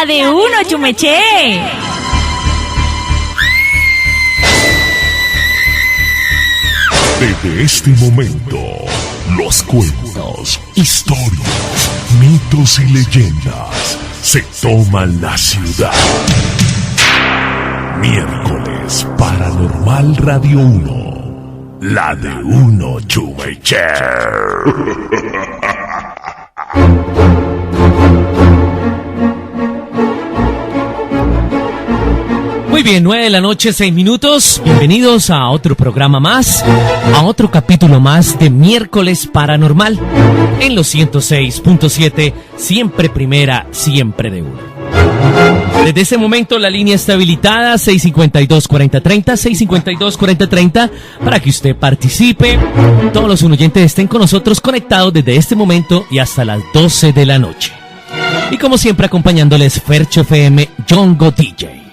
La de uno, Chumeché. Desde este momento, los cuentos, historias, mitos y leyendas se toman la ciudad. Miércoles Paranormal Radio 1. La de uno, Chumeché. Muy bien, 9 p.m, 6 minutos. Bienvenidos a otro programa más, a otro capítulo más de Miércoles Paranormal en los 106.7, siempre primera, siempre de uno. Desde ese momento la línea está habilitada, 652-4030, 652-4030, para que usted participe. Todos los oyentes estén con nosotros conectados desde este momento y hasta las 12 de la noche. Y como siempre acompañándoles Fercho FM, Jongo DJ.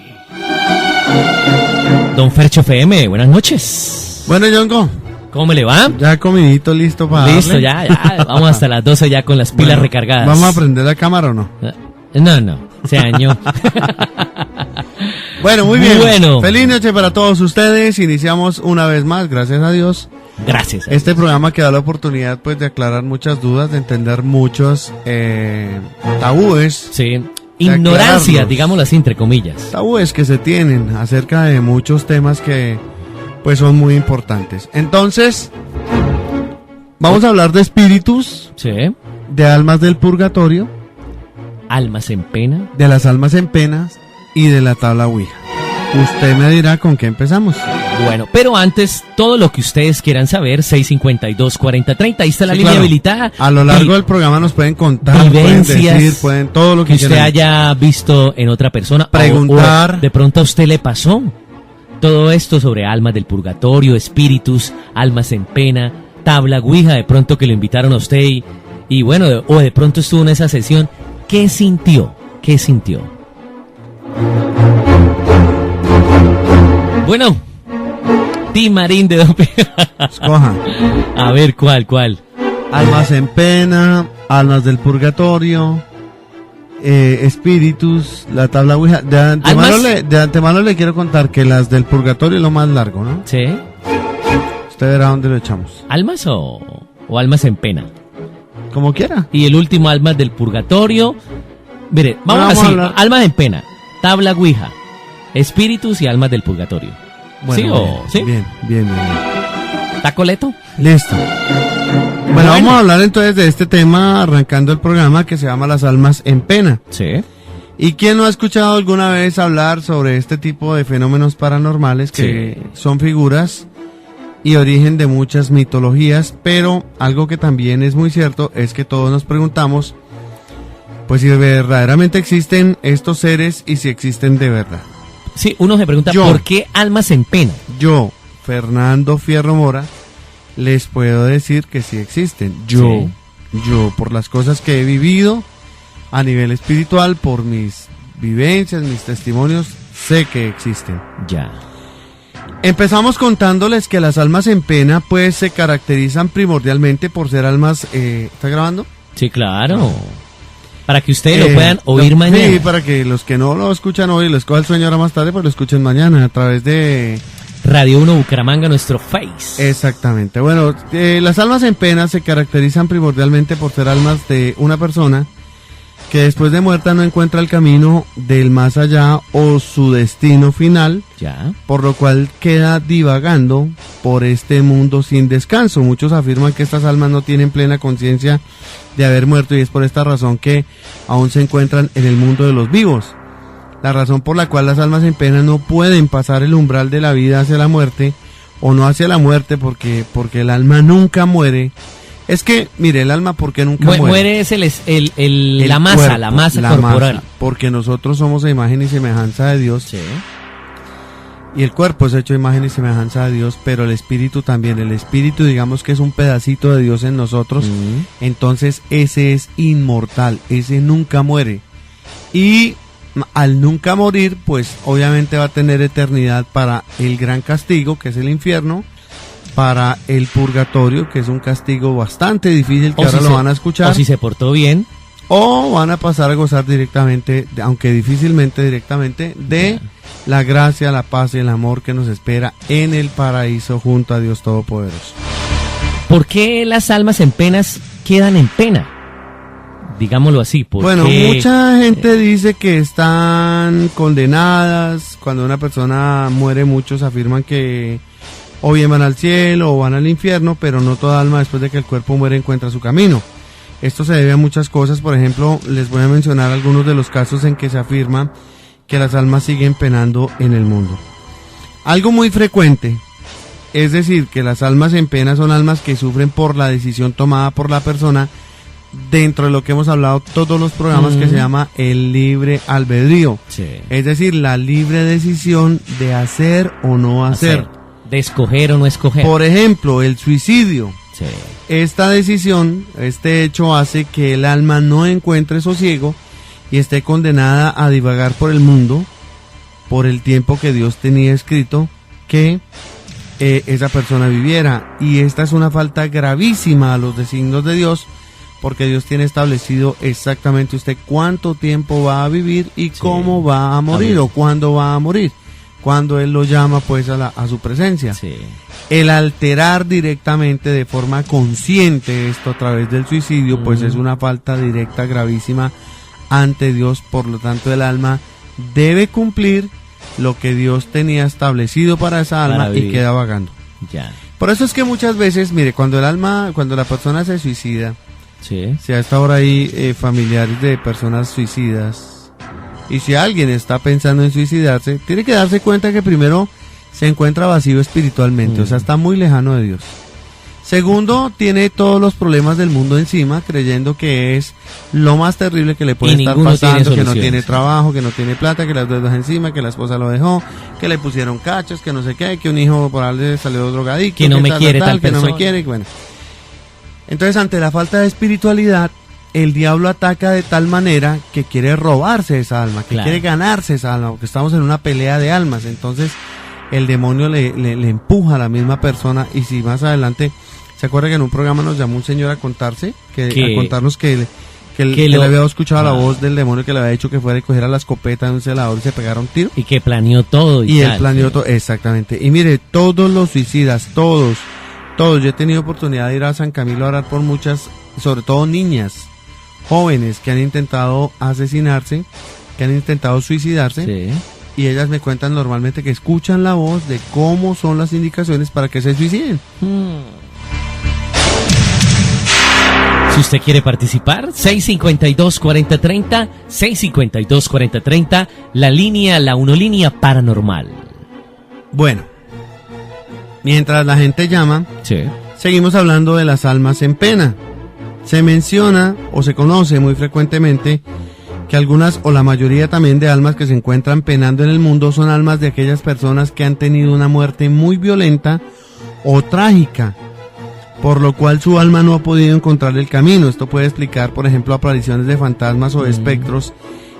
Don Fercho FM, buenas noches. Bueno, Jongo, ¿cómo me le va? ya comidito, listo para Listo, darle. ya, vamos hasta las 12 ya con las pilas recargadas. ¿Vamos a prender la cámara o no? No, se dañó. Bueno, muy bien. Bueno. Feliz noche para todos ustedes. Iniciamos una vez más, gracias a Dios, Gracias. este programa que da la oportunidad pues de aclarar muchas dudas, de entender muchos tabúes. Sí, ignorancia, aclararlos. digámoslo así, entre comillas. Tabúes que se tienen acerca de muchos temas que pues son muy importantes. Entonces, vamos a hablar de espíritus, Sí. de almas del purgatorio, Almas en pena. de las almas en penas y de la tabla Ouija. Usted me dirá con qué empezamos. Bueno, pero antes, todo lo que ustedes quieran saber, 652-4030, ahí está la Sí, línea claro. habilitada. A lo largo Y del programa nos pueden contar, vivencias pueden decir, pueden todo lo que que usted quieran. haya visto en otra persona. Preguntar. O de pronto a usted le pasó. Todo esto sobre almas del purgatorio, espíritus, almas en pena, tabla Ouija, de pronto que lo invitaron a usted y bueno, o de pronto estuvo en esa sesión. ¿Qué sintió? ¿Qué sintió? Bueno, Di Marín de Don Escoja. A ver, ¿cuál? Almas en pena, almas del purgatorio, espíritus, la tabla Ouija. De antemano le quiero contar que las del purgatorio es lo más largo, ¿no? ¿Sí? Usted verá dónde lo echamos. ¿Almas o almas en pena? Como quiera. Y el último, almas del purgatorio. Mire, vamos Vamos a así, hablar. almas en pena, tabla Ouija, espíritus y almas del purgatorio. ¿Sí o bien, sí? Bien. ¿Está coleto? Listo. Bueno, vamos a hablar entonces de este tema arrancando el programa que se llama Las almas en pena. Sí. ¿Y quién no ha escuchado alguna vez hablar sobre este tipo de fenómenos paranormales que son figuras y origen de muchas mitologías? Pero algo que también es muy cierto es que todos nos preguntamos pues si verdaderamente existen estos seres y si existen de verdad. Sí, uno se pregunta, Yo. ¿por qué almas en pena? Yo, Fernando Fierro Mora, les puedo decir que sí existen. Yo, por las cosas que he vivido a nivel espiritual, por mis vivencias, mis testimonios, sé que existen. Ya. Empezamos contándoles que las almas en pena pues se caracterizan primordialmente por ser almas... ¿Está grabando? Sí, claro. Para que ustedes lo puedan oír mañana. Sí, para que los que no lo escuchan hoy, les coja el sueño ahora más tarde, pues lo escuchen mañana a través de... Radio 1 Bucaramanga, nuestro Face. Exactamente. Bueno, las almas en pena se caracterizan primordialmente por ser almas de una persona que después de muerta no encuentra el camino del más allá o su destino final, Ya. por lo cual queda divagando por este mundo sin descanso. Muchos afirman que estas almas no tienen plena conciencia de haber muerto y es por esta razón que aún se encuentran en el mundo de los vivos. La razón por la cual las almas en pena no pueden pasar el umbral de la vida hacia la muerte o no hacia la muerte porque el alma nunca muere. Es que, mire, el alma porque nunca muere. Muere es la masa, cuerpo, la masa la corporal. masa, porque nosotros somos a imagen y semejanza de Dios. Sí. Y el cuerpo es hecho a imagen y semejanza de Dios, pero el espíritu también. El espíritu, digamos que es un pedacito de Dios en nosotros. Entonces ese es inmortal, ese nunca muere. Y al nunca morir, pues obviamente va a tener eternidad para el gran castigo, que es el infierno, para el purgatorio, que es un castigo bastante difícil, que ahora lo van a escuchar. O si se portó bien. o van a pasar a gozar directamente, aunque difícilmente directamente, de la gracia, la paz y el amor que nos espera en el paraíso junto a Dios Todopoderoso. ¿Por qué las almas en penas quedan en pena? Digámoslo así. Bueno, mucha gente dice que están condenadas. Cuando una persona muere, muchos afirman que o bien van al cielo o van al infierno, pero no toda alma después de que el cuerpo muere encuentra su camino. Esto se debe a muchas cosas. Por ejemplo, les voy a mencionar algunos de los casos en que se afirma que las almas siguen penando en el mundo. Algo muy frecuente, es decir, que las almas en pena son almas que sufren por la decisión tomada por la persona dentro de lo que hemos hablado todos los programas, que se llama el libre albedrío. Sí. Es decir, la libre decisión de hacer o no hacer. De escoger o no escoger. Por ejemplo, el suicidio. Sí. Esta decisión, este hecho hace que el alma no encuentre sosiego y esté condenada a divagar por el mundo por el tiempo que Dios tenía escrito que esa persona viviera. Y esta es una falta gravísima a los designios de Dios, porque Dios tiene establecido exactamente usted cuánto tiempo va a vivir y cómo va a morir o cuándo va a morir, cuando Él lo llama pues a su presencia. Sí. El alterar directamente de forma consciente esto a través del suicidio pues es una falta directa gravísima ante Dios. Por lo tanto, el alma debe cumplir lo que Dios tenía establecido para esa alma y queda vagando. Ya. Por eso es que muchas veces, mire, cuando la persona se suicida, Sí. si a esta hora hay familiares de personas suicidas, y si alguien está pensando en suicidarse, tiene que darse cuenta que primero se encuentra vacío espiritualmente, o sea, está muy lejano de Dios. Segundo, tiene todos los problemas del mundo encima, creyendo que es lo más terrible que le puede estar pasando, que no tiene trabajo, que no tiene plata, que las deudas encima, que la esposa lo dejó, que le pusieron cachos, que no sé qué, que un hijo por ahí le salió drogadicto, que no me quiere tal que persona. no me quiere, bueno. Entonces, ante la falta de espiritualidad, el diablo ataca de tal manera que quiere robarse esa alma, que quiere ganarse esa alma, porque estamos en una pelea de almas. Entonces, el demonio le empuja a la misma persona. Y si más adelante, ¿se acuerda que en un programa nos llamó un señor a contarse? A contarnos que le había escuchado la voz del demonio que le había dicho que fuera y cogiera la escopeta de un celador y se pegara un tiro. Y que planeó todo. Y él planeó todo, exactamente. Y mire, todos los suicidas, todos, yo he tenido oportunidad de ir a San Camilo a orar por muchas, sobre todo niñas, jóvenes que han intentado asesinarse, que han intentado suicidarse. Sí. Y ellas me cuentan normalmente que escuchan la voz de cómo son las indicaciones para que se suiciden. Si usted quiere participar, 652-4030, 652-4030, la unolínea paranormal. Bueno, mientras la gente llama, seguimos hablando de las almas en pena. Se menciona o se conoce muy frecuentemente que algunas o la mayoría también de almas que se encuentran penando en el mundo son almas de aquellas personas que han tenido una muerte muy violenta o trágica, por lo cual su alma no ha podido encontrar el camino. Esto puede explicar, por ejemplo, apariciones de fantasmas o de espectros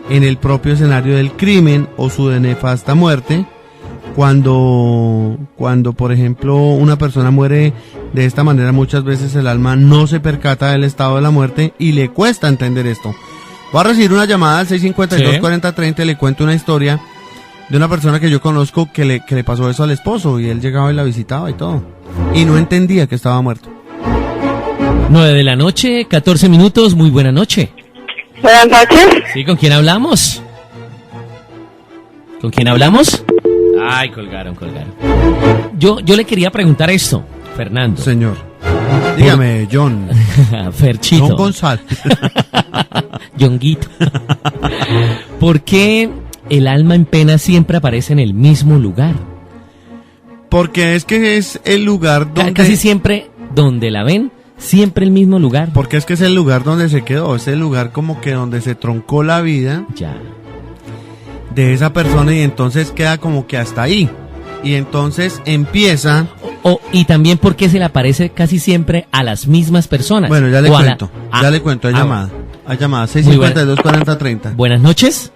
en el propio escenario del crimen o su nefasta muerte. Cuando, por ejemplo, una persona muere de esta manera, muchas veces el alma no se percata del estado de la muerte y le cuesta entender esto. Voy a recibir una llamada al 652-4030 y le cuento una historia de una persona que yo conozco que le pasó eso al esposo, y él llegaba y la visitaba y todo, y no entendía que estaba muerto. 9 de la noche, 14 minutos, muy buena noche. Buenas noches. Sí, ¿con quién hablamos? ¿Con quién hablamos? Ay, colgaron. Yo le quería preguntar esto, Fernando. Señor. Dígame, John. Ferchito. John González. Yonguito. ¿Por qué el alma en pena siempre aparece en el mismo lugar? Porque es que es el lugar donde... Casi siempre donde la ven, siempre el mismo lugar. Porque es que es el lugar donde se quedó, es el lugar como que donde se troncó la vida de esa persona, y entonces queda como que hasta ahí. Y entonces empieza... y también porque se le aparece casi siempre a las mismas personas. Bueno, ya le cuento, hay llamada. Hay llamada, 652-4030. Buenas noches.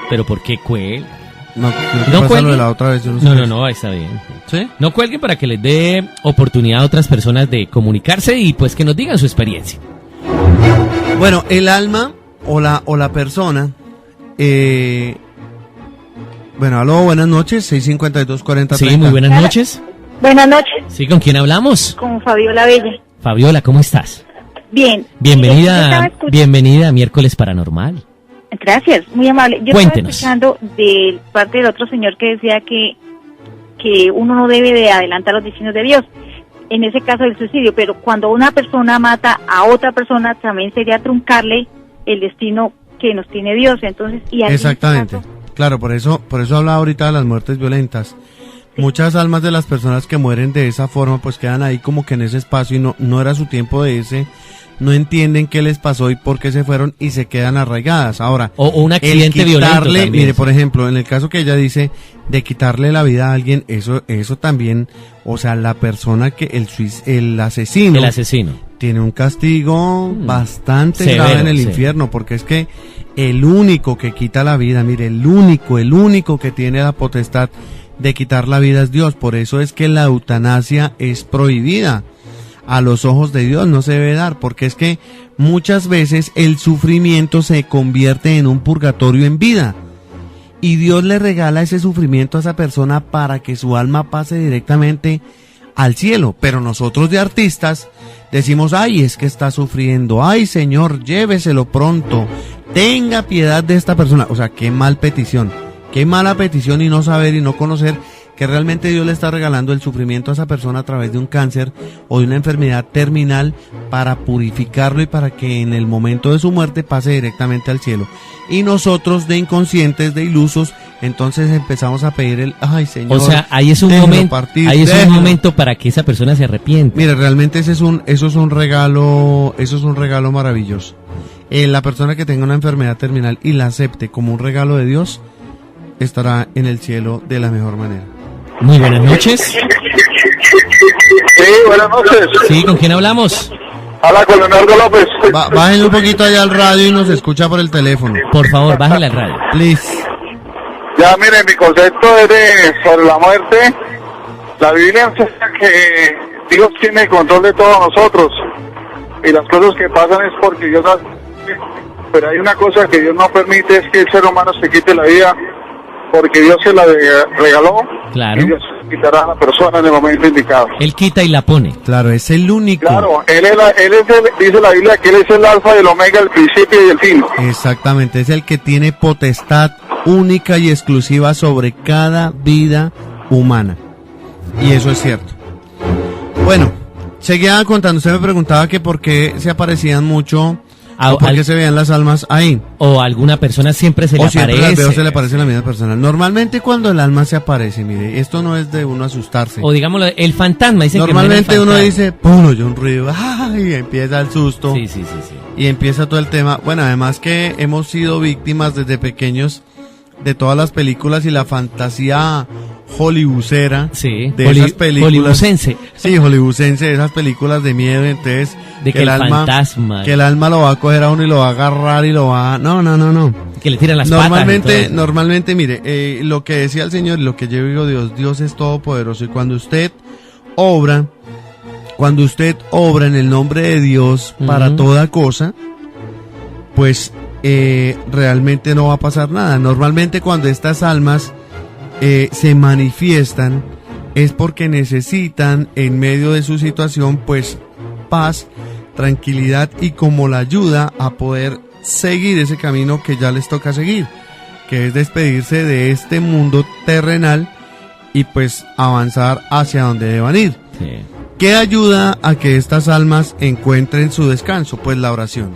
¿Pero por qué cuelgan? No cuelguen. La otra vez, no, está bien. ¿Sí? No cuelguen para que les dé oportunidad a otras personas de comunicarse y pues que nos digan su experiencia. Bueno, el alma o la persona, bueno, aló, buenas noches, 652-4030. Sí, muy buenas noches. Buenas noches, Sí, ¿con quién hablamos? con Fabiola Bella. Fabiola, ¿cómo estás? Bien. Yo Bienvenida, estaba escuchando- bienvenida a Miércoles Paranormal. Gracias, muy amable. Yo Cuéntenos. estaba escuchando de parte del otro señor que decía que uno no debe de adelantar los destinos de Dios. En ese caso del suicidio, pero cuando una persona mata a otra persona también sería truncarle el destino que nos tiene Dios. Entonces, y en Exactamente. ese caso, Claro, por eso hablaba ahorita de las muertes violentas. Muchas almas de las personas que mueren de esa forma pues quedan ahí como que en ese espacio y no era su tiempo de ese, no entienden qué les pasó y por qué se fueron y se quedan arraigadas. Ahora, O un accidente el violento quitarle, también. mire, por ejemplo, en el caso que ella dice de quitarle la vida a alguien, eso también, o sea, la persona que el asesino El asesino. tiene un castigo bastante Severo, grave en el sí. infierno, porque es que el único que quita la vida, mire, el único que tiene la potestad de quitar la vida es Dios. Por eso es que la eutanasia es prohibida. A los ojos de Dios no se debe dar, porque es que muchas veces el sufrimiento se convierte en un purgatorio en vida. Y Dios le regala ese sufrimiento a esa persona para que su alma pase directamente al cielo. Pero nosotros de artistas decimos, ay, es que está sufriendo, ay Señor, lléveselo pronto, tenga piedad de esta persona. O sea, qué mal petición, qué mala petición y no saber y no conocer que realmente Dios le está regalando el sufrimiento a esa persona a través de un cáncer o de una enfermedad terminal para purificarlo y para que en el momento de su muerte pase directamente al cielo. Y nosotros de inconscientes, de ilusos, entonces empezamos a pedir el, ay Señor, O sea, ahí es un déjelo momento, partir, ahí es un déjelo. momento para que esa persona se arrepienta. Mire, realmente eso es un regalo maravilloso. La persona que tenga una enfermedad terminal y la acepte como un regalo de Dios, estará en el cielo de la mejor manera. Muy buenas noches. Sí, buenas noches. Sí, ¿con quién hablamos? Habla con Leonardo López. Bájenle un poquito allá al radio y nos escucha por el teléfono. Por favor, bájale al radio. Please. Ya, miren, mi concepto es sobre la muerte. La Biblia enseña que Dios tiene control de todos nosotros. Y las cosas que pasan es porque Dios hace. Pero hay una cosa que Dios no permite, es que el ser humano se quite la vida, porque Dios se la regaló. Claro. Y Dios quitará a la persona en el momento indicado. Él quita y la pone. Claro, es el único. Claro, dice la Biblia que Él es el alfa y el omega, el principio y el fin. Exactamente, es el que tiene potestad única y exclusiva sobre cada vida humana. Y eso es cierto. Bueno, seguía contando, usted me preguntaba que por qué se aparecían mucho, o por qué se veían las almas ahí. O a alguna persona siempre se le O siempre aparece. las veo, se le aparece a la misma persona. Normalmente cuando el alma se aparece, mire, esto no es de uno asustarse. O digámoslo, el fantasma. Dicen Normalmente que uno muere el dice, pum, oye un ruido, ¡ay! Y empieza el susto. fantasma. Sí, sí, sí, sí. Y empieza todo el tema. Bueno, además que hemos sido víctimas desde pequeños de todas las películas y la fantasía hollywoodera Sí, de esas películas. hollywoodense. Sí, hollywoodense, de esas películas de miedo, entonces De que el fantasma. que el alma lo va a coger a uno y lo va a agarrar y lo va a... No. Que le tiran las patas. y todo eso. Normalmente, mire, lo que decía el Señor y lo que yo digo, Dios es todopoderoso y cuando usted obra en el nombre de Dios para Ujú. toda cosa, pues realmente no va a pasar nada. Normalmente cuando estas almas se manifiestan es porque necesitan en medio de su situación pues paz, tranquilidad y como la ayuda a poder seguir ese camino que ya les toca seguir, que es despedirse de este mundo terrenal y pues avanzar hacia donde deban ir. Sí. ¿Qué ayuda a que estas almas encuentren su descanso? Pues la oración.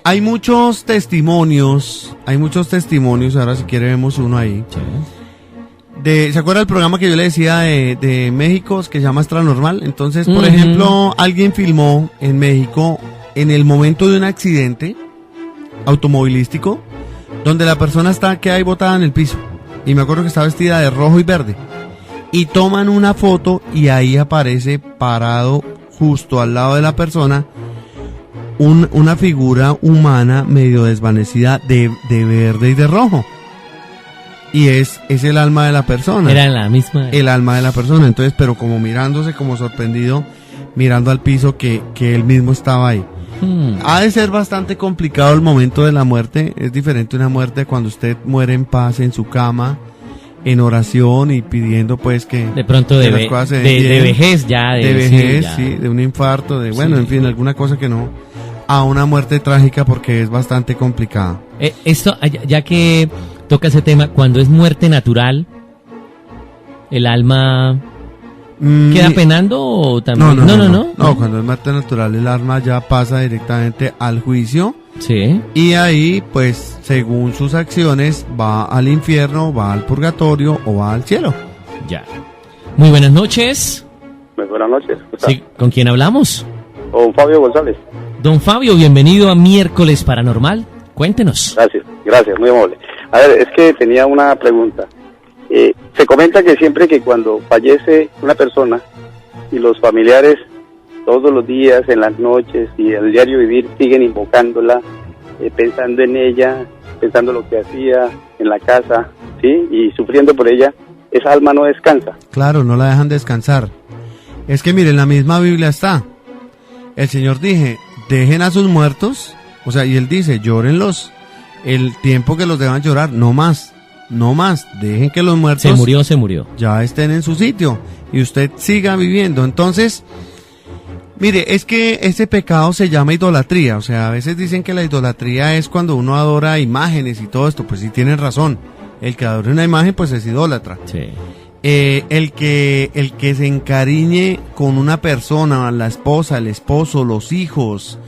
Hay muchos testimonios, ahora si quiere vemos uno ahí. Sí. ¿Se acuerda del programa que yo le decía de México, que se llama Extranormal? Entonces, por Ujú. ejemplo, alguien filmó en México en el momento de un accidente automovilístico, donde la persona queda ahí botada en el piso. Y me acuerdo que está vestida de rojo y verde. Y toman una foto y ahí aparece parado justo al lado de la persona una figura humana medio desvanecida de verde y de rojo. Y es el alma de la persona. Era la misma. El alma de la persona. Entonces, pero como mirándose como sorprendido, mirando al piso que él mismo estaba ahí. Ha de ser bastante complicado el momento de la muerte. Es diferente una muerte cuando usted muere en paz en su cama, en oración y pidiendo pues que de pronto las cosas se den de bien. vejez ya, de vejez, ya. sí, de un infarto, de bueno, Sí. en fin, alguna cosa que no, a una muerte trágica porque es bastante complicada. Esto, ya que toca ese tema, cuando es muerte natural, el alma queda penando o también. No, cuando es muerte natural el alma ya pasa directamente al juicio. Sí. Y ahí, pues, según sus acciones, va al infierno, va al purgatorio o va al cielo. Ya. Muy buenas noches. Muy buenas noches. Sí, ¿con quién hablamos? Con Fabio González. Don Fabio, bienvenido a Miércoles Paranormal. Cuéntenos. Gracias, muy amable. A ver, es que tenía una pregunta. Se comenta que siempre que cuando fallece una persona y los familiares todos los días, en las noches y el diario vivir siguen invocándola, pensando en ella, pensando lo que hacía en la casa, ¿sí? Y sufriendo por ella, esa alma no descansa. Claro, no la dejan descansar. Es que miren, la misma Biblia está. El Señor dije, dejen a sus muertos, o sea, y Él dice, llórenlos el tiempo que los deban llorar, no más, dejen que los muertos Se murió. ya estén en su sitio y usted siga viviendo. Entonces, mire, es que ese pecado se llama idolatría, o sea, a veces dicen que la idolatría es cuando uno adora imágenes y todo esto, pues sí tienen razón, el que adore una imagen pues es idólatra. Sí. El que se encariñe con una persona, la esposa, el esposo, los hijos,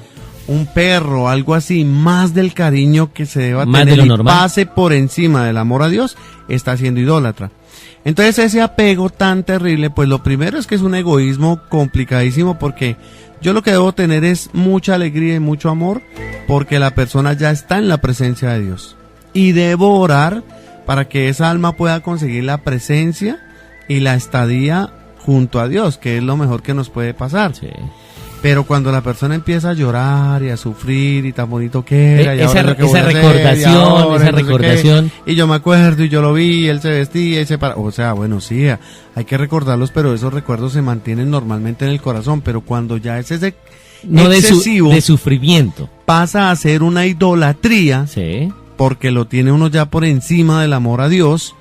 un perro, algo así, más del cariño que se deba Más tener de lo y normal. pase por encima del amor a Dios, está siendo idólatra. Entonces ese apego tan terrible, pues lo primero es que es un egoísmo complicadísimo, porque yo lo que debo tener es mucha alegría y mucho amor porque la persona ya está en la presencia de Dios, y debo orar para que esa alma pueda conseguir la presencia y la estadía junto a Dios, que es lo mejor que nos puede pasar. Sí. Pero cuando la persona empieza a llorar y a sufrir y tan bonito que era, y Esa ahora lo que voy a hacer, recordación, y ahora, esa y no sé qué, recordación. y yo me acuerdo y yo lo vi, y él se vestía y se para, o sea, bueno, sí, hay que recordarlos, pero esos recuerdos se mantienen normalmente en el corazón, pero cuando ya es ese No excesivo, de sufrimiento. pasa a ser una idolatría, Sí. porque lo tiene uno ya por encima del amor a Dios.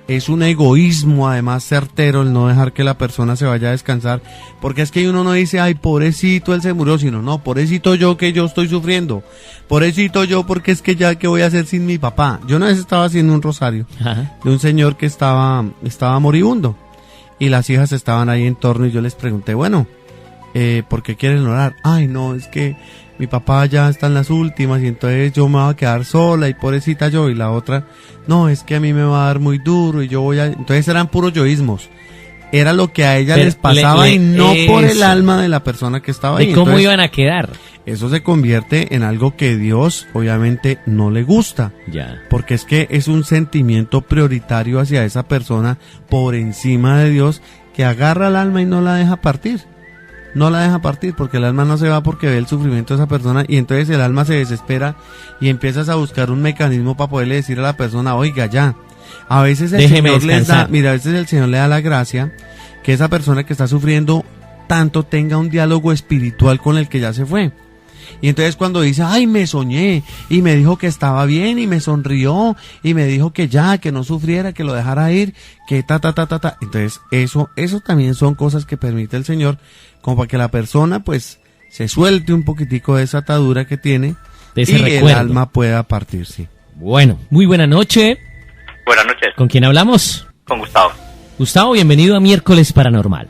Es un egoísmo además certero el no dejar que la persona se vaya a descansar, porque es que uno no dice, ay, pobrecito, él se murió, sino, no, pobrecito yo que yo estoy sufriendo, pobrecito yo porque es que ya, ¿qué voy a hacer sin mi papá? Yo una vez estaba haciendo un rosario Ajá. de un señor que estaba moribundo, y las hijas estaban ahí en torno, y yo les pregunté, bueno, ¿por qué quieren orar? Ay, no, es que mi papá ya está en las últimas y entonces yo me voy a quedar sola y pobrecita yo. Y la otra, no, es que a mí me va a dar muy duro y yo voy a... Entonces eran puros yoísmos. Era lo que a ella Pero les pasaba y no por el eso. alma de la persona que estaba ahí. De cómo Entonces, iban a quedar. eso se convierte en algo que Dios obviamente no le gusta. Ya. Porque es que es un sentimiento prioritario hacia esa persona por encima de Dios, que agarra al alma y no la deja partir. No la deja partir, porque el alma no se va porque ve el sufrimiento de esa persona, y entonces el alma se desespera y empiezas a buscar un mecanismo para poderle decir a la persona, oiga, ya. A veces el Déjeme Señor les da, descansar. mira, a veces el Señor le da la gracia que esa persona que está sufriendo tanto tenga un diálogo espiritual con el que ya se fue. Y entonces cuando dice, ay, me soñé, y me dijo que estaba bien, y me sonrió, y me dijo que ya, que no sufriera, que lo dejara ir, que ta. Entonces eso también son cosas que permite el Señor, como para que la persona pues se suelte un poquitico de esa atadura que tiene, De ese y recuerdo. el alma pueda partir, sí. Bueno, muy buena noche. Buenas noches, ¿Con quién hablamos? con Gustavo. Gustavo, bienvenido a Miércoles Paranormal.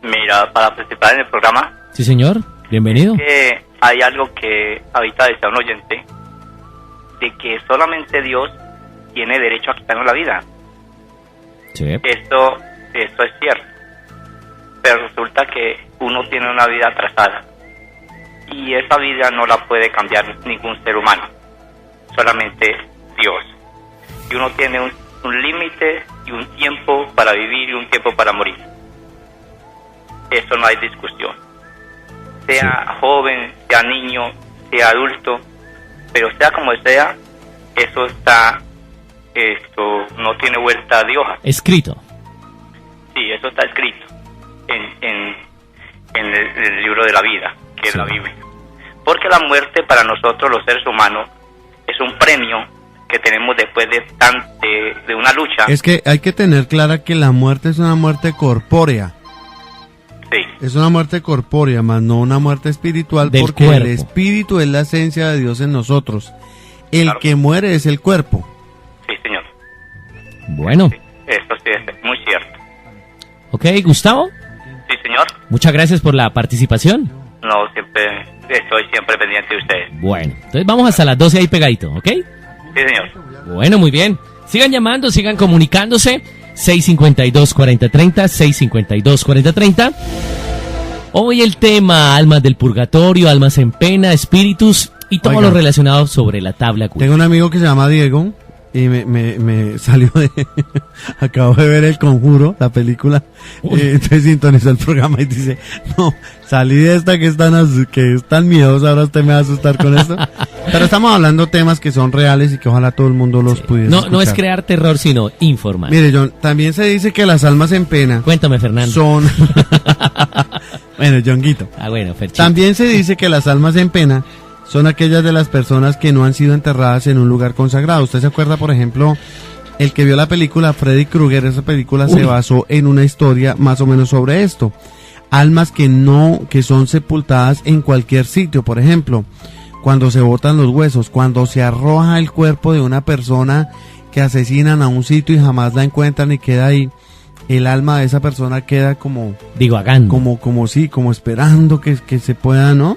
Mira, para participar en el programa, Sí, señor. Bienvenido. que hay algo que ahorita decía un oyente, de que solamente Dios tiene derecho a quitarnos la vida. Sí. Esto es cierto, pero resulta que uno tiene una vida atrasada y esa vida no la puede cambiar ningún ser humano, solamente Dios. Y uno tiene un límite y un tiempo para vivir y un tiempo para morir. Eso no hay discusión. Sea joven, sea niño, sea adulto, pero sea como sea, eso no tiene vuelta de hoja. Escrito. Sí, eso está escrito en el libro de la vida, que es la Biblia. Porque la muerte para nosotros los seres humanos es un premio que tenemos después de una lucha. Es que hay que tener clara que la muerte es una muerte corpórea. Sí. Es una muerte corpórea, más no una muerte espiritual, Del porque cuerpo. el espíritu es la esencia de Dios en nosotros. El Claro. que muere es el cuerpo. Sí, señor. Bueno, Sí, eso sí es muy cierto. ok, Gustavo, Sí, señor. muchas gracias por la participación. No, estoy siempre pendiente de ustedes. Bueno, entonces vamos hasta las 12 ahí pegadito, ¿ok? Sí, señor. Bueno, muy bien. Sigan llamando, sigan comunicándose. 652-4030, 652-4030. Hoy el tema, almas del purgatorio, almas en pena, espíritus y todo Oiga. lo relacionado sobre la tabla Ouija. Tengo un amigo que se llama Diego y me salió de... Acabo de ver El Conjuro, la película, entonces sintonizó el programa y dice, no, salí de esta que es tan miedosa, ahora usted me va a asustar con esto. Pero estamos hablando temas que son reales y que ojalá todo el mundo los pudiera No es escuchar. crear terror, sino informar. Mire, John, también se dice que las almas en pena Cuéntame, Fernando. son... Bueno, Jonguito. Ah, bueno, Ferchito. También se dice que las almas en pena son aquellas de las personas que no han sido enterradas en un lugar consagrado. ¿Usted se acuerda, por ejemplo, el que vio la película Freddy Krueger? Esa película se basó en una historia más o menos sobre esto. Almas que son sepultadas en cualquier sitio, por ejemplo, cuando se botan los huesos, cuando se arroja el cuerpo de una persona que asesinan a un sitio y jamás la encuentran y queda ahí, el alma de esa persona queda como Divagando. como esperando que se pueda, ¿no?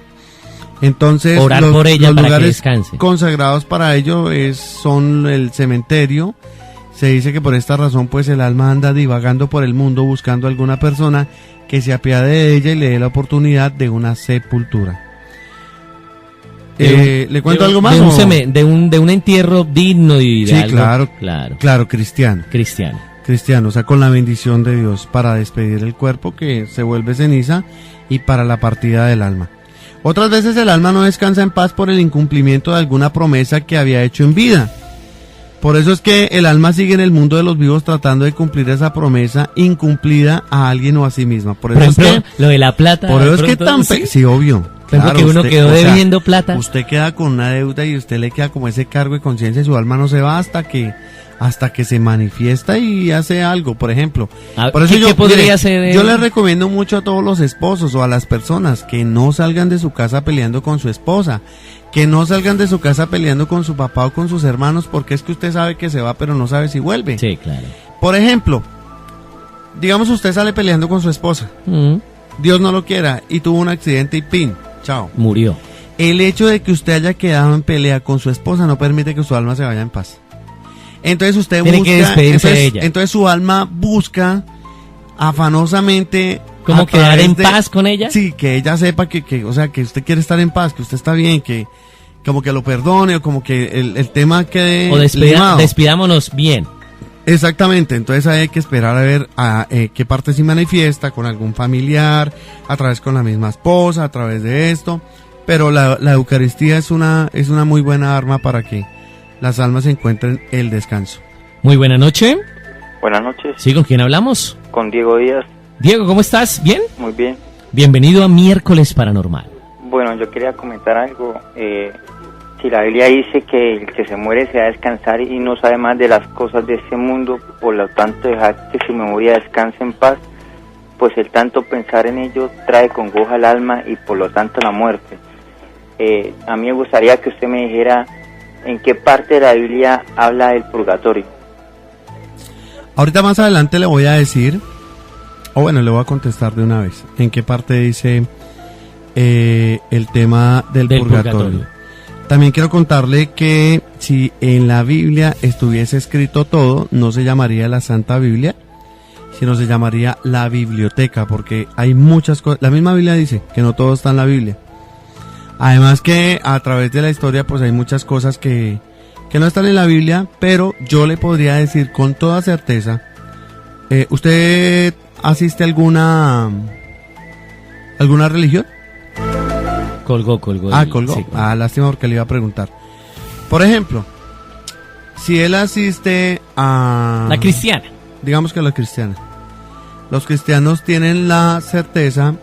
Entonces, Orar por ella los para que lugares descanse. consagrados para ello son el cementerio. Se dice que por esta razón, pues, el alma anda divagando por el mundo buscando a alguna persona que se apiade de ella y le dé la oportunidad de una sepultura. ¿Le cuento algo más? De un entierro digno y de Sí, algo. claro, cristiano. Cristiano. O sea, con la bendición de Dios para despedir el cuerpo que se vuelve ceniza y para la partida del alma. Otras veces el alma no descansa en paz por el incumplimiento de alguna promesa que había hecho en vida. Por eso es que el alma sigue en el mundo de los vivos tratando de cumplir esa promesa incumplida a alguien o a sí misma. Por eso Por es ejemplo, que lo de la plata. por eso es que pronto, tan ¿sí? sí, obvio. Por ejemplo, que uno quedó debiendo plata. Usted queda con una deuda y usted le queda como ese cargo de conciencia y su alma no se va hasta que se manifiesta y hace algo, por ejemplo. Por eso ¿Qué podría hacer? Yo les recomiendo mucho a todos los esposos o a las personas que no salgan de su casa peleando con su esposa, que no salgan de su casa peleando con su papá o con sus hermanos, porque es que usted sabe que se va pero no sabe si vuelve. Sí, claro. Por ejemplo, digamos usted sale peleando con su esposa, Dios no lo quiera, y tuvo un accidente y ¡pin! Chao. Murió. El hecho de que usted haya quedado en pelea con su esposa no permite que su alma se vaya en paz. Entonces usted Tiene busca, que despedirse de ella. Entonces su alma busca afanosamente ¿Cómo a quedar través en paz con ella? Sí, que ella sepa o sea, que usted quiere estar en paz, que usted está bien, que como que lo perdone o como que el tema quede O limado. despidámonos bien. Exactamente, entonces hay que esperar a ver qué parte se manifiesta con algún familiar, a través con la misma esposa, a través de esto, pero la Eucaristía es una muy buena arma para que las almas encuentren el descanso. Muy buena noche. Buenas noches, ¿Sí? ¿Con quién hablamos? con Diego Díaz. Diego, ¿cómo estás? ¿Bien? Muy bien. Bienvenido a Miércoles Paranormal. Bueno, yo quería comentar algo. Si la Biblia dice que el que se muere se va a descansar y no sabe más de las cosas de este mundo, por lo tanto dejar que su memoria descanse en paz, pues el tanto pensar en ello trae congoja al alma y por lo tanto la muerte. A mí me gustaría que usted me dijera en qué parte de la Biblia habla del purgatorio. Ahorita más adelante le voy a decir, o bueno, le voy a contestar de una vez, en qué parte dice el tema del purgatorio. También quiero contarle que si en la Biblia estuviese escrito todo, no se llamaría la Santa Biblia, sino se llamaría la biblioteca, porque hay muchas cosas. La misma Biblia dice que no todo está en la Biblia. Además que a través de la historia pues hay muchas cosas que no están en la Biblia, pero yo le podría decir con toda certeza, ¿usted asiste a alguna religión? Colgó. Colgó. Sí. Lástima porque le iba a preguntar. Por ejemplo, si él asiste a... La cristiana. Digamos que la cristiana. Los cristianos tienen la certeza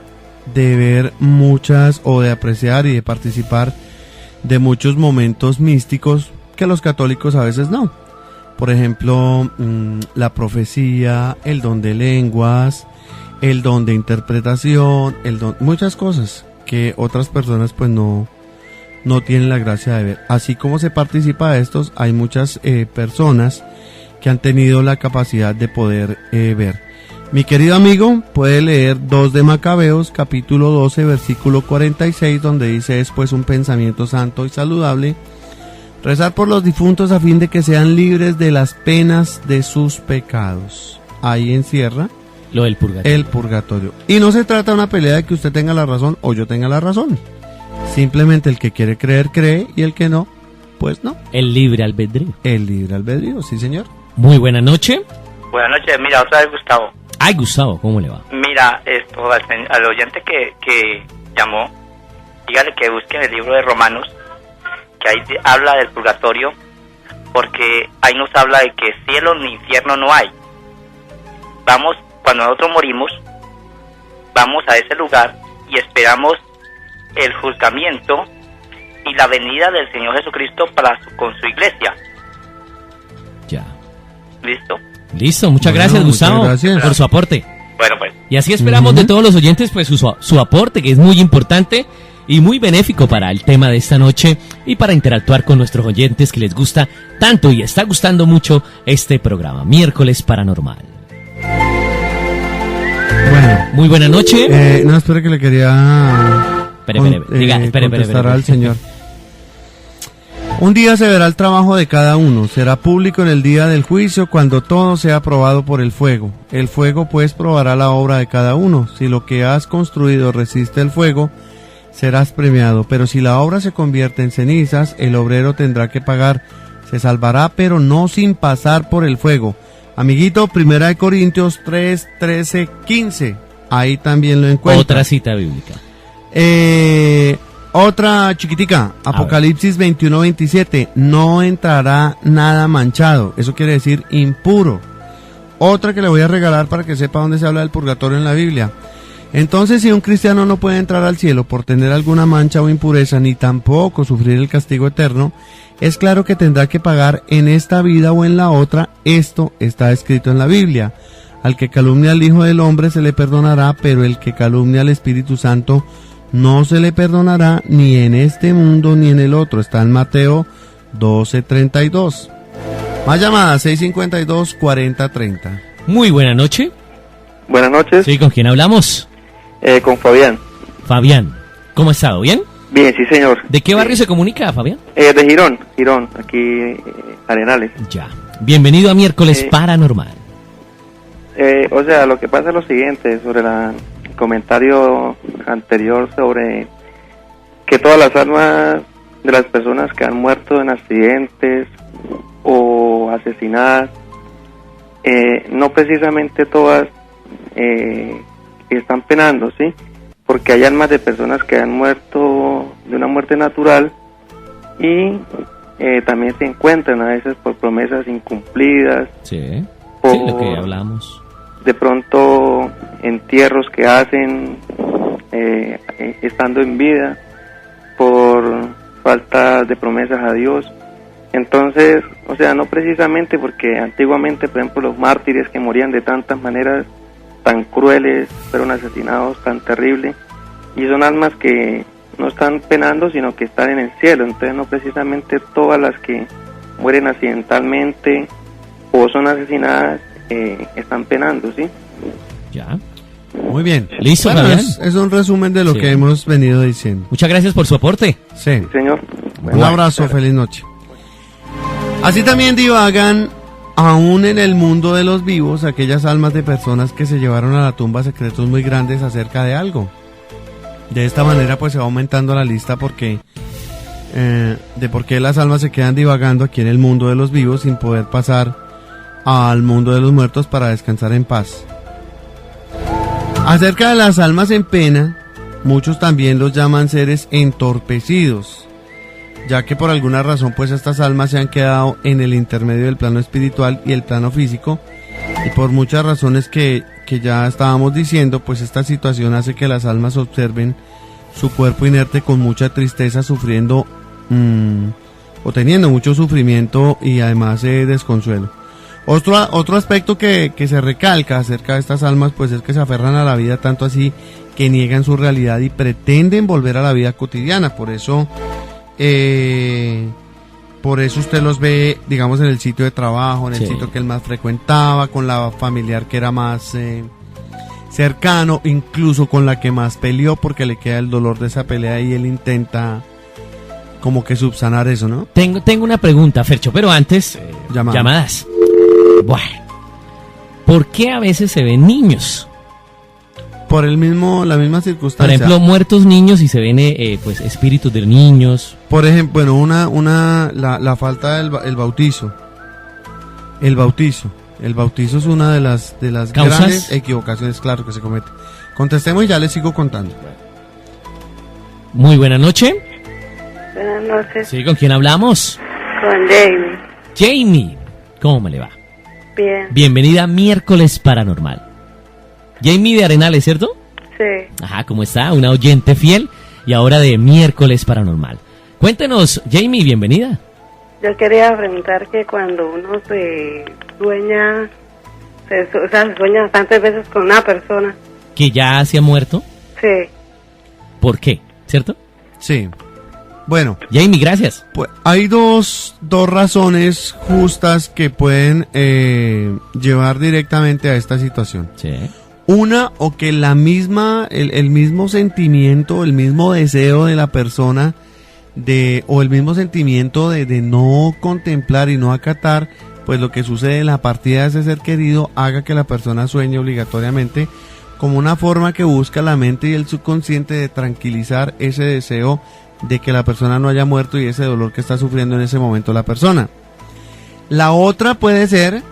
de ver muchas o de apreciar y de participar de muchos momentos místicos que los católicos a veces no. Por ejemplo, la profecía, el don de lenguas, el don de interpretación, muchas cosas que otras personas pues no tienen la gracia de ver. Así como se participa de estos, hay muchas personas que han tenido la capacidad de poder ver. Mi querido amigo puede leer 2 de Macabeos, capítulo 12, versículo 46, donde dice: es pues un pensamiento santo y saludable rezar por los difuntos a fin de que sean libres de las penas de sus pecados. Ahí encierra lo del purgatorio. El purgatorio. Y no se trata de una pelea de que usted tenga la razón o yo tenga la razón. Simplemente el que quiere creer, cree, y el que no, pues no. El libre albedrío. El libre albedrío, sí señor. Muy buena noche. Buenas noches, mira, otra vez Gustavo. Ay, Gustavo, ¿cómo le va? Mira, al oyente que llamó, dígale que busque en el libro de Romanos, que ahí habla del purgatorio, porque ahí nos habla de que cielo ni infierno no hay. Vamos, cuando nosotros morimos, vamos a ese lugar y esperamos el juzgamiento y la venida del Señor Jesucristo con su iglesia. Ya. ¿Listo? Listo, muchas gracias, Gustavo, muchas gracias por su aporte. Bueno, pues. Y así esperamos de todos los oyentes pues su aporte, que es muy importante y muy benéfico para el tema de esta noche y para interactuar con nuestros oyentes que les gusta tanto y está gustando mucho este programa, Miércoles Paranormal. Bueno. Muy buena noche. No, espere que le quería contestar al señor. Un día se verá el trabajo de cada uno, será público en el día del juicio cuando todo sea probado por el fuego. El fuego pues probará la obra de cada uno. Si lo que has construido resiste el fuego, serás premiado. Pero si la obra se convierte en cenizas, el obrero tendrá que pagar. Se salvará, pero no sin pasar por el fuego. Amiguito, 1 Corintios 3, 13, 15. Ahí también lo encuentra. Otra cita bíblica. Otra chiquitica, Apocalipsis 21, 27, no entrará nada manchado, eso quiere decir impuro. Otra que le voy a regalar para que sepa dónde se habla del purgatorio en la Biblia. Entonces, si un cristiano no puede entrar al cielo por tener alguna mancha o impureza, ni tampoco sufrir el castigo eterno, es claro que tendrá que pagar en esta vida o en la otra. Esto está escrito en la Biblia. Al que calumnia al Hijo del Hombre se le perdonará, pero el que calumnia al Espíritu Santo no se le perdonará ni en este mundo ni en el otro. Está en Mateo 12:32. Más llamadas, 652-4030. Muy buena noche. Buenas noches. Sí, ¿con quién hablamos? Con Fabián. Fabián, ¿cómo ha estado? ¿Bien? Bien, sí señor. ¿De qué barrio se comunica, Fabián? De Girón, aquí Arenales. Ya. Bienvenido a Miércoles Paranormal. O sea, lo que pasa es lo siguiente, sobre el comentario anterior sobre que todas las almas de las personas que han muerto en accidentes o asesinadas, no precisamente todas están penando, ¿sí? Porque hay almas de personas que han muerto de una muerte natural y también se encuentran a veces por promesas incumplidas. Sí, por, sí, lo que hablamos. De pronto entierros que hacen estando en vida por falta de promesas a Dios. Entonces, o sea, no precisamente porque antiguamente, por ejemplo, los mártires que morían de tantas maneras tan crueles, fueron asesinados tan terrible, y son almas que no están penando, sino que están en el cielo. Entonces, no precisamente todas las que mueren accidentalmente o son asesinadas están penando, ¿sí? Ya. Muy bien. Listo, bueno, Fabián. es un resumen de lo que hemos venido diciendo. Muchas gracias por su aporte. Sí. Sí, señor. Un abrazo, feliz noche. Así también divagan, aún en el mundo de los vivos, aquellas almas de personas que se llevaron a la tumba secretos muy grandes acerca de algo. De esta manera pues se va aumentando la lista porque de por qué las almas se quedan divagando aquí en el mundo de los vivos sin poder pasar al mundo de los muertos para descansar en paz. Acerca de las almas en pena, muchos también los llaman seres entorpecidos, ya que por alguna razón pues estas almas se han quedado en el intermedio del plano espiritual y el plano físico, y por muchas razones que que ya estábamos diciendo, pues esta situación hace que las almas observen su cuerpo inerte con mucha tristeza, sufriendo o teniendo mucho sufrimiento y además desconsuelo. Otro aspecto que se recalca acerca de estas almas, pues es que se aferran a la vida tanto así que niegan su realidad y pretenden volver a la vida cotidiana. Por eso usted los ve, digamos, en el sitio de trabajo, en el sitio que él más frecuentaba, con la familiar que era más cercano, incluso con la que más peleó, porque le queda el dolor de esa pelea y él intenta como que subsanar eso, ¿no? Tengo una pregunta, Fercho, pero antes, llamadas. Bueno, ¿por qué a veces se ven niños? Por la misma circunstancia. Por ejemplo, muertos niños y se ven pues espíritus de niños. Por ejemplo, bueno, la falta del bautizo. El bautizo es una de las grandes equivocaciones, claro, que se comete. Contestemos y ya les sigo contando. Muy buena noche. Buenas noches. Sí, ¿con quién hablamos? Con Jamie. Jamie, ¿cómo me le va? Bien. Bienvenida a Miércoles Paranormal. Jamie de Arenales, ¿cierto? Sí. Ajá, ¿cómo está? Una oyente fiel y ahora de Miércoles Paranormal. Cuéntenos, Jamie, bienvenida. Yo quería preguntar que cuando uno se sueña, se sueña bastantes veces con una persona. ¿Que ya se ha muerto? Sí. ¿Por qué? ¿Cierto? Sí. Bueno, Jamie, gracias. Pues hay dos razones justas que pueden llevar directamente a esta situación. Sí. Una, o que el mismo sentimiento, el mismo deseo de la persona o el mismo sentimiento de no contemplar y no acatar, pues lo que sucede en la partida de ese ser querido haga que la persona sueñe obligatoriamente, como una forma que busca la mente y el subconsciente de tranquilizar ese deseo de que la persona no haya muerto y ese dolor que está sufriendo en ese momento la persona. La otra puede ser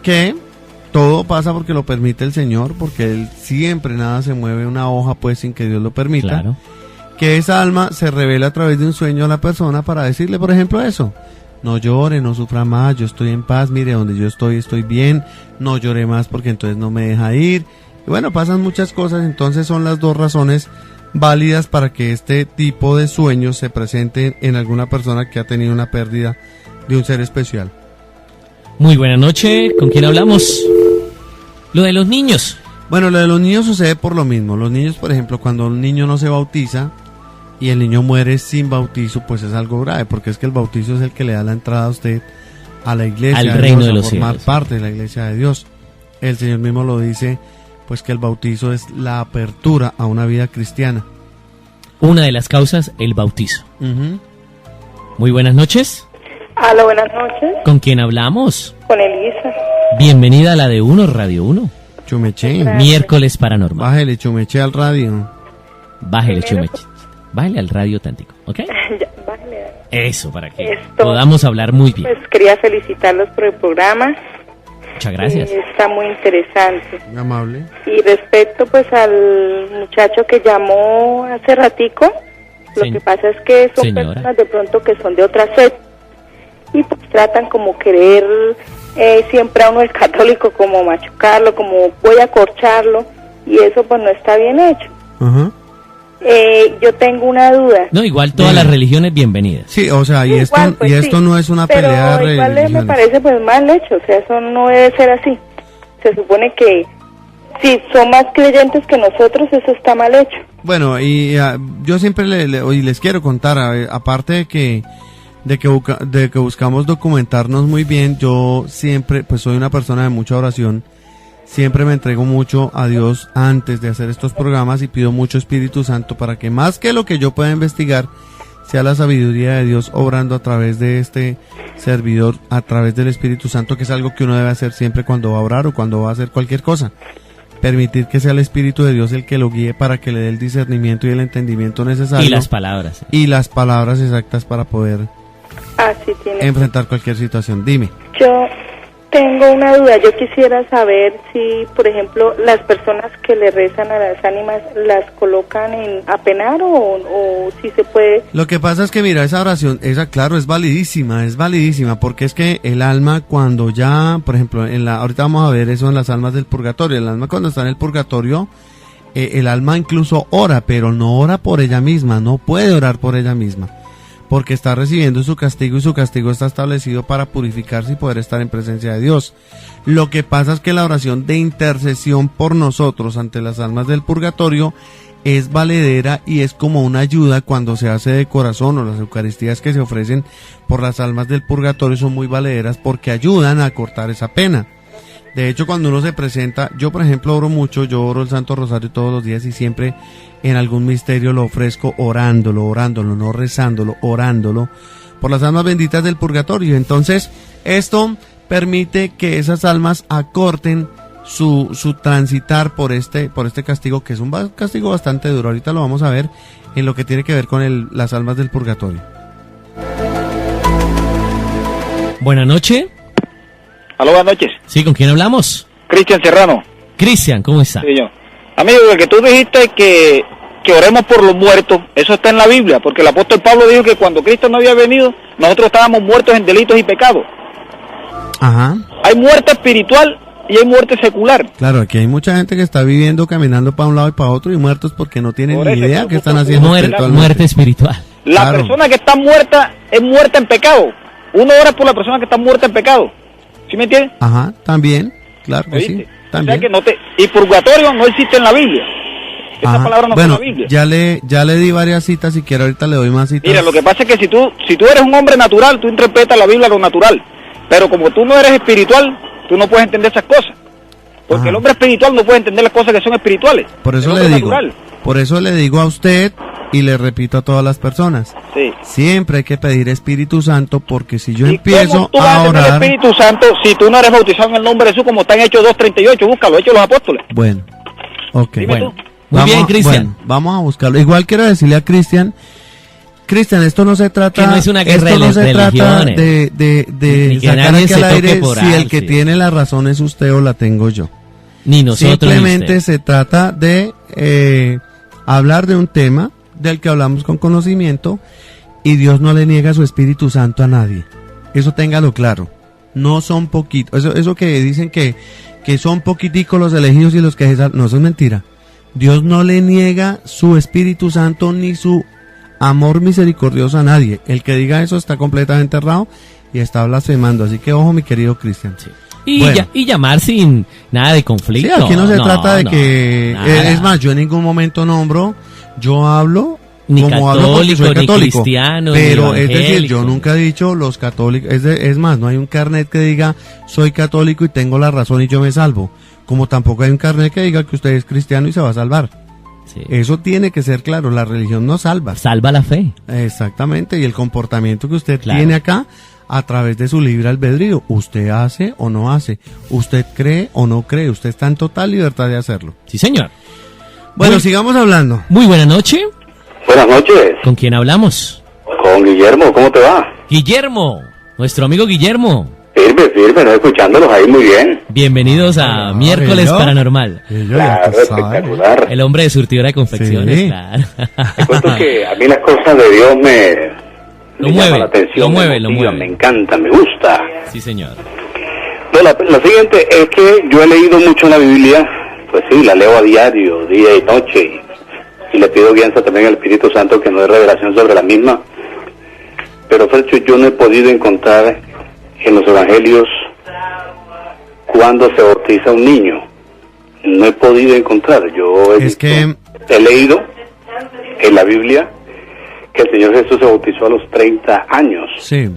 que todo pasa porque lo permite el Señor, porque Él siempre, nada se mueve una hoja pues sin que Dios lo permita. Claro. Que esa alma se revela a través de un sueño a la persona para decirle, por ejemplo, eso: no llore, no sufra más, yo estoy en paz, mire, donde yo estoy bien, no llore más porque entonces no me deja ir. Y bueno, pasan muchas cosas. Entonces son las dos razones válidas para que este tipo de sueños se presenten en alguna persona que ha tenido una pérdida de un ser especial. Muy buena noche, ¿con quién hablamos? Lo de los niños. Bueno, lo de los niños sucede por lo mismo. Los niños, por ejemplo, cuando un niño no se bautiza y el niño muere sin bautizo, pues es algo grave, porque es que el bautizo es el que le da la entrada a usted a la iglesia, al reino de los cielos, a formar cielos, parte de la iglesia de Dios. El Señor mismo lo dice, pues que el bautizo es la apertura a una vida cristiana. Una de las causas, el bautizo. Uh-huh. Muy buenas noches. Aló, buenas noches. ¿Con quién hablamos? Con Elisa. Bienvenida a la de Uno, Radio 1. Chumeche. Gracias. Miércoles Paranormal. Bájele, Chumeche, al radio. Bájele, Primero, Chumeche. Bájele al radio tántico, ¿ok? Ya, bájale. Eso, para que Esto- podamos hablar muy bien. Pues quería felicitarlos por el programa. Muchas gracias. Está muy interesante. Muy amable. Y respecto pues al muchacho que llamó hace ratico, lo Sí. que pasa es que son Señora. personas de pronto que son de otra secta y pues tratan como querer siempre a uno el católico como machucarlo, como voy a corcharlo, y eso pues no está bien hecho. Ajá. Yo tengo una duda. No, igual todas Bien. las religiones bienvenidas. Sí, o sea, y Igual, pues, esto sí, no es una pero pelea de igual me religiones. parece pues mal hecho, o sea, eso no debe ser así. Se supone que si son más creyentes que nosotros, eso está mal hecho. Bueno, y yo siempre y les quiero contar, aparte de que buscamos documentarnos muy bien, yo siempre, pues soy una persona de mucha oración, siempre me entrego mucho a Dios antes de hacer estos programas y pido mucho Espíritu Santo para que más que lo que yo pueda investigar, sea la sabiduría de Dios obrando a través de este servidor, a través del Espíritu Santo, que es algo que uno debe hacer siempre cuando va a orar o cuando va a hacer cualquier cosa. Permitir que sea el Espíritu de Dios el que lo guíe para que le dé el discernimiento y el entendimiento necesario. Y las palabras. Y las palabras exactas para poder Así tiene. enfrentar cualquier situación. Dime. Yo tengo una duda. Yo quisiera saber si, por ejemplo, las personas que le rezan a las ánimas las colocan a penar o si se puede. Lo que pasa es que mira, esa oración, claro, es validísima, porque es que el alma cuando ya, por ejemplo, ahorita vamos a ver eso en las almas del purgatorio. El alma cuando está en el purgatorio, el alma incluso ora, pero no ora por ella misma, no puede orar por ella misma, porque está recibiendo su castigo y su castigo está establecido para purificarse y poder estar en presencia de Dios. Lo que pasa es que la oración de intercesión por nosotros ante las almas del purgatorio es valedera y es como una ayuda cuando se hace de corazón, o las eucaristías que se ofrecen por las almas del purgatorio son muy valederas porque ayudan a cortar esa pena. De hecho, cuando uno se presenta, yo por ejemplo oro mucho, yo oro el Santo Rosario todos los días y siempre en algún misterio lo ofrezco orándolo, no rezándolo, orándolo por las almas benditas del purgatorio. Entonces, esto permite que esas almas acorten su transitar por este castigo, que es un castigo bastante duro. Ahorita lo vamos a ver en lo que tiene que ver con las almas del purgatorio. Buenas noches. Aló, buenas noches. Sí, ¿con quién hablamos? Cristian Serrano. Cristian, ¿cómo está? Sí, yo. Amigo, el que tú dijiste que oremos por los muertos, eso está en la Biblia, porque el apóstol Pablo dijo que cuando Cristo no había venido, nosotros estábamos muertos en delitos y pecados. Ajá. Hay muerte espiritual y hay muerte secular. Claro, aquí hay mucha gente que está viviendo, caminando para un lado y para otro y muertos porque no tienen ni idea qué están haciendo espiritualmente. Muerte espiritual. La persona que está muerta es muerta en pecado. Uno ora por la persona que está muerta en pecado. ¿Sí me entiendes? Ajá, también, claro que sí. También. O sea que y purgatorio no existe en la Biblia. Esta palabra no está en la Biblia. Ya le di varias citas, si quiero ahorita le doy más citas. Mira, lo que pasa es que si tú eres un hombre natural, tú interpretas la Biblia lo natural. Pero como tú no eres espiritual, tú no puedes entender esas cosas. Porque el hombre espiritual no puede entender las cosas que son espirituales. Por eso le digo a usted y le repito a todas las personas. Sí. Siempre hay que pedir Espíritu Santo, porque si yo empiezo a orar... el Espíritu Santo si tú no eres bautizado en el nombre de Jesús, como está en Hechos 2:38, búscalo, Hechos de los Apóstoles. Bueno, ok. Bueno. Muy bien, Cristian. Bueno, vamos a buscarlo. Igual quiero decirle a Cristian, esto no se trata... Que no es una guerra de religiones. de sacar aquí al aire si el que tiene la razón es usted o la tengo yo. Ni nosotros. Simplemente se trata de hablar de un tema del que hablamos con conocimiento, y Dios no le niega su Espíritu Santo a nadie. Eso téngalo claro. No son poquitos. Eso que dicen que son poquiticos los elegidos y los que... No, eso es mentira. Dios no le niega su Espíritu Santo ni su amor misericordioso a nadie. El que diga eso está completamente errado y está blasfemando. Así que ojo, mi querido Cristian. Sí. Y llamar sin nada de conflicto. Sí, aquí no se trata de que... Es más, yo en ningún momento nombro, yo hablo... Ni como católico, hablo porque soy católico, ni cristiano, pero ni es decir, yo nunca he dicho los católicos, es más, no hay un carnet que diga soy católico y tengo la razón y yo me salvo, como tampoco hay un carnet que diga que usted es cristiano y se va a salvar. Sí. Eso tiene que ser claro, la religión no salva. Salva la fe. Exactamente, y el comportamiento que usted tiene acá, a través de su libre albedrío, usted hace o no hace, usted cree o no cree, usted está en total libertad de hacerlo. Sí, señor. Bueno, sigamos hablando. Muy buena noche. Buenas noches. ¿Con quién hablamos? Con Guillermo, ¿cómo te va? Guillermo, nuestro amigo Guillermo. Firme, no, escuchándolos ahí muy bien. Bienvenidos a Miércoles Paranormal. Claro, espectacular. El hombre de surtidora de confecciones, sí. Claro. Te cuento que a mí las cosas de Dios me llaman la atención, me encanta, me gusta. Sí, señor. No, lo siguiente es que yo he leído mucho en la Biblia, pues sí, la leo a diario, día y noche, y le pido guianza también al Espíritu Santo que no hay revelación sobre la misma, pero Fercho, yo no he podido encontrar en los evangelios cuando se bautiza un niño. No he podido encontrar. Yo he leído en la Biblia que el Señor Jesús se bautizó a los 30 años. Sí.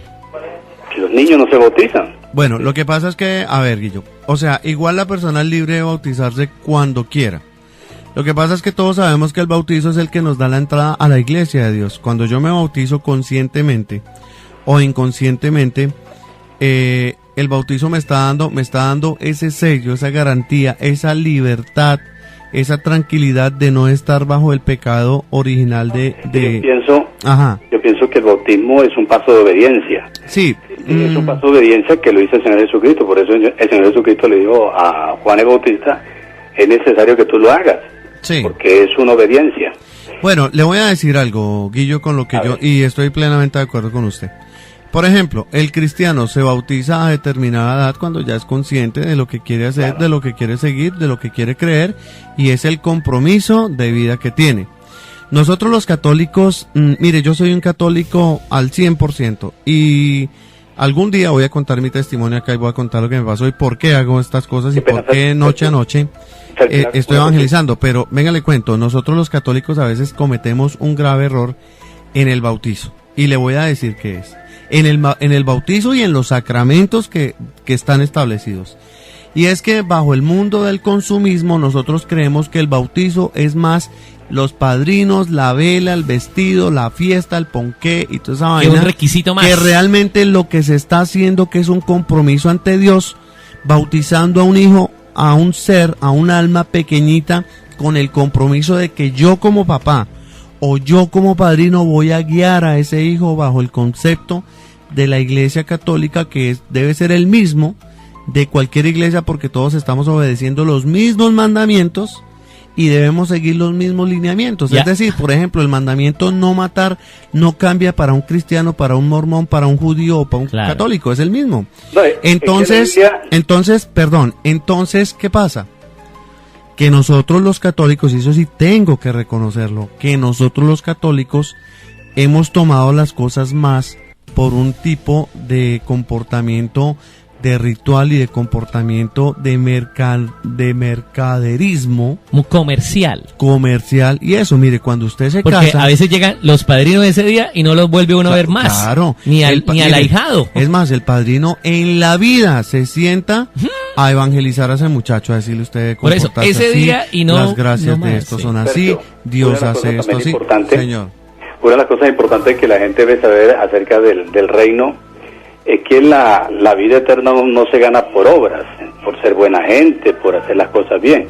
Y los niños no se bautizan. Bueno, lo que pasa es que, a ver, Guillo, o sea, igual la persona es libre de bautizarse cuando quiera. Lo que pasa es que todos sabemos que el bautizo es el que nos da la entrada a la iglesia de Dios. Cuando yo me bautizo conscientemente o inconscientemente, el bautizo me está dando ese sello, esa garantía, esa libertad, esa tranquilidad de no estar bajo el pecado original de... Yo pienso que el bautismo es un paso de obediencia. Sí, Es un paso de obediencia que lo hizo el Señor Jesucristo. Por eso el Señor Jesucristo le dijo a Juan el Bautista, es necesario que tú lo hagas, porque es una obediencia. Bueno, le voy a decir algo, Guillo, con lo que y estoy plenamente de acuerdo con usted. Por ejemplo, el cristiano se bautiza a determinada edad cuando ya es consciente de lo que quiere hacer, de lo que quiere seguir, de lo que quiere creer, y es el compromiso de vida que tiene. Nosotros los católicos, mire, yo soy un católico al 100%, y algún día voy a contar mi testimonio acá y voy a contar lo que me pasó y por qué hago estas cosas y por qué noche a noche estoy evangelizando. Pero venga, le cuento, nosotros los católicos a veces cometemos un grave error en el bautizo, y le voy a decir qué es. En el bautizo y en los sacramentos que están establecidos. Y es que bajo el mundo del consumismo nosotros creemos que el bautizo es más los padrinos, la vela, el vestido, la fiesta, el ponqué y toda esa vaina. Un requisito más. Que realmente lo que se está haciendo, que es un compromiso ante Dios, bautizando a un hijo, a un ser, a un alma pequeñita, con el compromiso de que yo como papá o yo como padrino voy a guiar a ese hijo bajo el concepto de la Iglesia Católica, que debe ser el mismo de cualquier iglesia, porque todos estamos obedeciendo los mismos mandamientos y debemos seguir los mismos lineamientos. Es decir, por ejemplo, el mandamiento no matar no cambia para un cristiano, para un mormón, para un judío o para un católico, es el mismo. Entonces, ¿qué pasa? Que nosotros los católicos, y eso sí tengo que reconocerlo, que nosotros los católicos hemos tomado las cosas más por un tipo de comportamiento, de ritual y de comportamiento de mercaderismo. Muy comercial. Y eso, mire, cuando usted se casa... Porque a veces llegan los padrinos ese día y no los vuelve uno a ver más. Claro. Ni al ahijado. Es más, el padrino en la vida se sienta a evangelizar a ese muchacho, a decirle usted por eso, ese así, día y no... las gracias no de esto son así, Dios hace esto así. Señor. Una de las cosas importantes que la gente debe saber acerca del reino es que la vida eterna no se gana por obras, por ser buena gente, por hacer las cosas bien.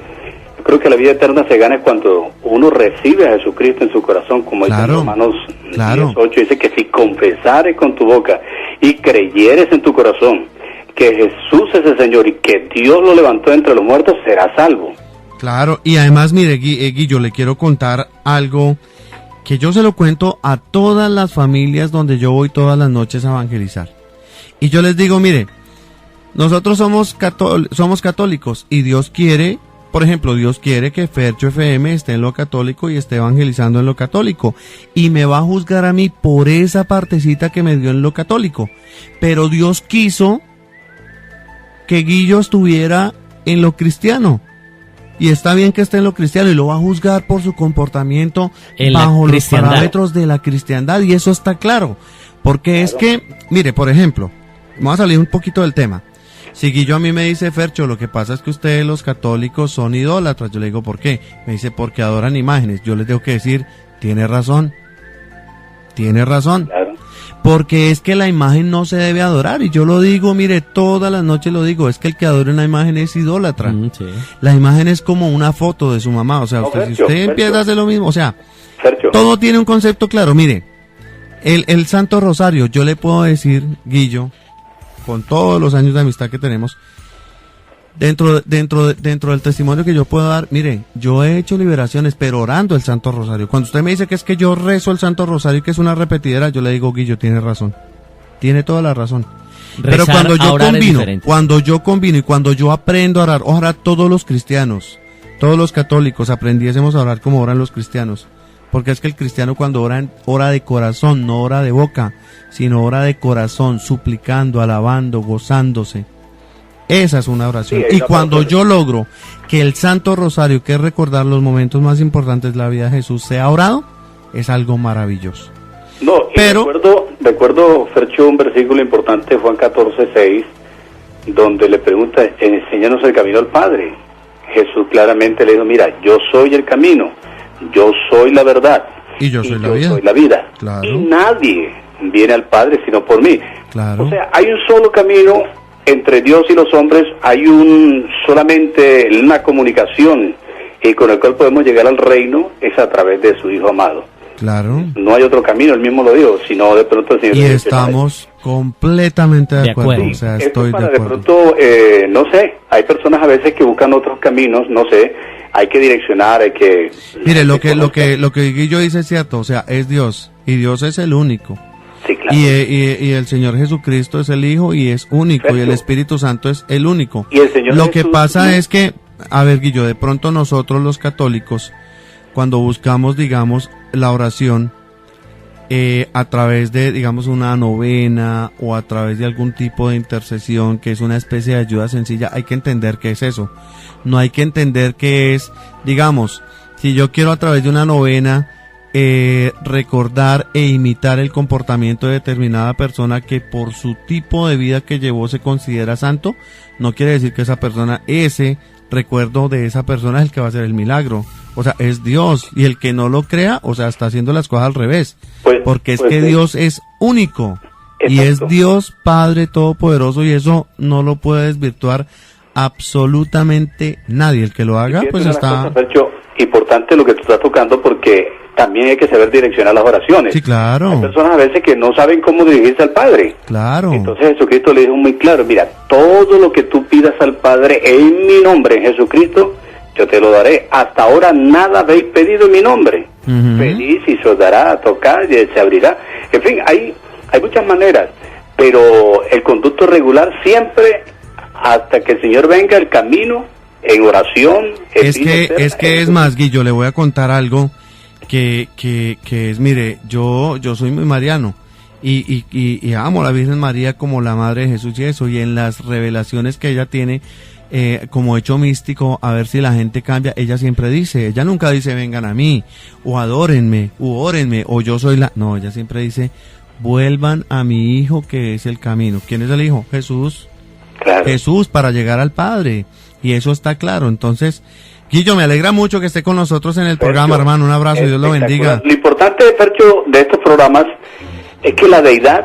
Yo creo que la vida eterna se gana cuando uno recibe a Jesucristo en su corazón, como dice en Romanos 10:8, dice que si confesares con tu boca y creyeres en tu corazón que Jesús es el Señor y que Dios lo levantó entre los muertos, serás salvo. Claro, y además, mire, Guillo, le quiero contar algo que yo se lo cuento a todas las familias donde yo voy todas las noches a evangelizar. Y yo les digo, mire, nosotros somos católicos y Dios quiere, por ejemplo, Dios quiere que Fercho FM esté en lo católico y esté evangelizando en lo católico. Y me va a juzgar a mí por esa partecita que me dio en lo católico. Pero Dios quiso que Guillo estuviera en lo cristiano. Y está bien que esté en lo cristiano y lo va a juzgar por su comportamiento bajo los parámetros de la cristiandad. Y eso está claro. Porque es que, mire, por ejemplo, vamos a salir un poquito del tema. Si Guillo a mí me dice, Fercho, lo que pasa es que ustedes los católicos son idólatras. Yo le digo, ¿por qué? Me dice, porque adoran imágenes. Yo les tengo que decir, tiene razón. Claro. Porque es que la imagen no se debe adorar. Y yo lo digo, mire, todas las noches lo digo, es que el que adora una imagen es idólatra. Sí. La imagen es como una foto de su mamá. O sea, si usted empieza a hacer lo mismo, o sea, todo tiene un concepto claro. Mire, el Santo Rosario, yo le puedo decir, Guillo, con todos los años de amistad que tenemos, dentro del testimonio que yo puedo dar, mire, yo he hecho liberaciones, pero orando el Santo Rosario. Cuando usted me dice que es que yo rezo el Santo Rosario y que es una repetidera, yo le digo, Guillo, tiene razón, tiene toda la razón. Pero cuando yo combino y cuando yo aprendo a orar, ojalá todos los cristianos, todos los católicos aprendiésemos a orar como oran los cristianos. Porque es que el cristiano cuando ora de corazón, no ora de boca, sino ora de corazón, suplicando, alabando, gozándose. Esa es una oración. Y cuando yo logro que el Santo Rosario, que es recordar los momentos más importantes de la vida de Jesús, sea orado, es algo maravilloso. No, pero recuerdo, Fercho, un versículo importante, Juan 14:6, donde le pregunta, enséñanos el camino al Padre. Jesús claramente le dijo, mira, yo soy el camino, yo soy la verdad y yo soy la vida. Claro. Y nadie viene al Padre sino por mí. Claro. O sea, hay un solo camino entre Dios y los hombres, hay solamente una comunicación y con el cual podemos llegar al reino es a través de su Hijo amado. Claro. No hay otro camino, él mismo lo dijo, sino de pronto el Señor. Completamente de acuerdo. O sea, Esto estoy para de acuerdo. De pronto, no sé, hay personas a veces que buscan otros caminos, no sé, hay que direccionar, hay que... Mire, lo que Guillo dice es cierto, o sea, es Dios, y Dios es el único. Sí, claro. Y el Señor Jesucristo es el Hijo y es único, Perfecto. y el Espíritu Santo es el único. Y el Señor Lo que Jesús, pasa ¿no? es que, a ver, Guillo, de pronto nosotros los católicos, cuando buscamos, digamos, la oración, a través de, digamos, una novena o a través de algún tipo de intercesión, que es una especie de ayuda sencilla, hay que entender qué es eso. No hay que entender qué es, digamos, si yo quiero a través de una novena recordar e imitar el comportamiento de determinada persona que por su tipo de vida que llevó se considera santo, no quiere decir que esa persona, ese recuerdo de esa persona es el que va a hacer el milagro. O sea, es Dios, y el que no lo crea, o sea, está haciendo las cosas al revés, porque es que Dios es único, y es Dios Padre Todopoderoso, y eso no lo puede desvirtuar absolutamente nadie. El que lo haga, pues está... Importante lo que tú estás tocando, porque también hay que saber direccionar las oraciones. Sí, claro. Hay personas a veces que no saben cómo dirigirse al Padre. Claro. Entonces Jesucristo le dijo muy claro, mira, todo lo que tú pidas al Padre en mi nombre, en Jesucristo, yo te lo daré. Hasta ahora nada habéis pedido en mi nombre. Pedid y se os dará, tocad y se abrirá. En fin, hay muchas maneras, pero el conducto regular siempre, hasta que el Señor venga, el camino en oración. Es que es más, Guillo, le voy a contar algo que es, mire, yo soy muy mariano y amo a la Virgen María como la Madre de Jesús y eso, y en las revelaciones que ella tiene, como hecho místico, a ver si la gente cambia, ella siempre dice, ella nunca dice vengan a mí, o adórenme, u órenme, o yo soy la... No, ella siempre dice, vuelvan a mi Hijo que es el camino. ¿Quién es el Hijo? Jesús. Claro. Jesús, para llegar al Padre, y eso está claro. Entonces, Guillo, me alegra mucho que esté con nosotros en el programa, hermano, un abrazo, Dios lo bendiga. Lo importante, Percho, de estos programas es que la deidad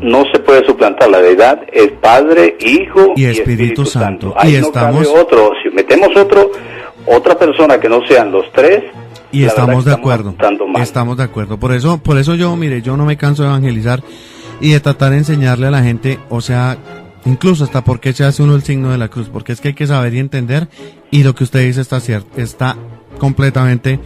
no se puede suplantar. La deidad es Padre, Hijo y Espíritu Santo. Ahí y no estamos... cabe otro. Si metemos otra persona que no sean los tres, y estamos de acuerdo. Estamos de acuerdo. Por eso yo, mire, yo no me canso de evangelizar y de tratar de enseñarle a la gente, o sea, incluso hasta por qué se hace uno el signo de la cruz, porque es que hay que saber y entender, y lo que usted dice está cierto, está completamente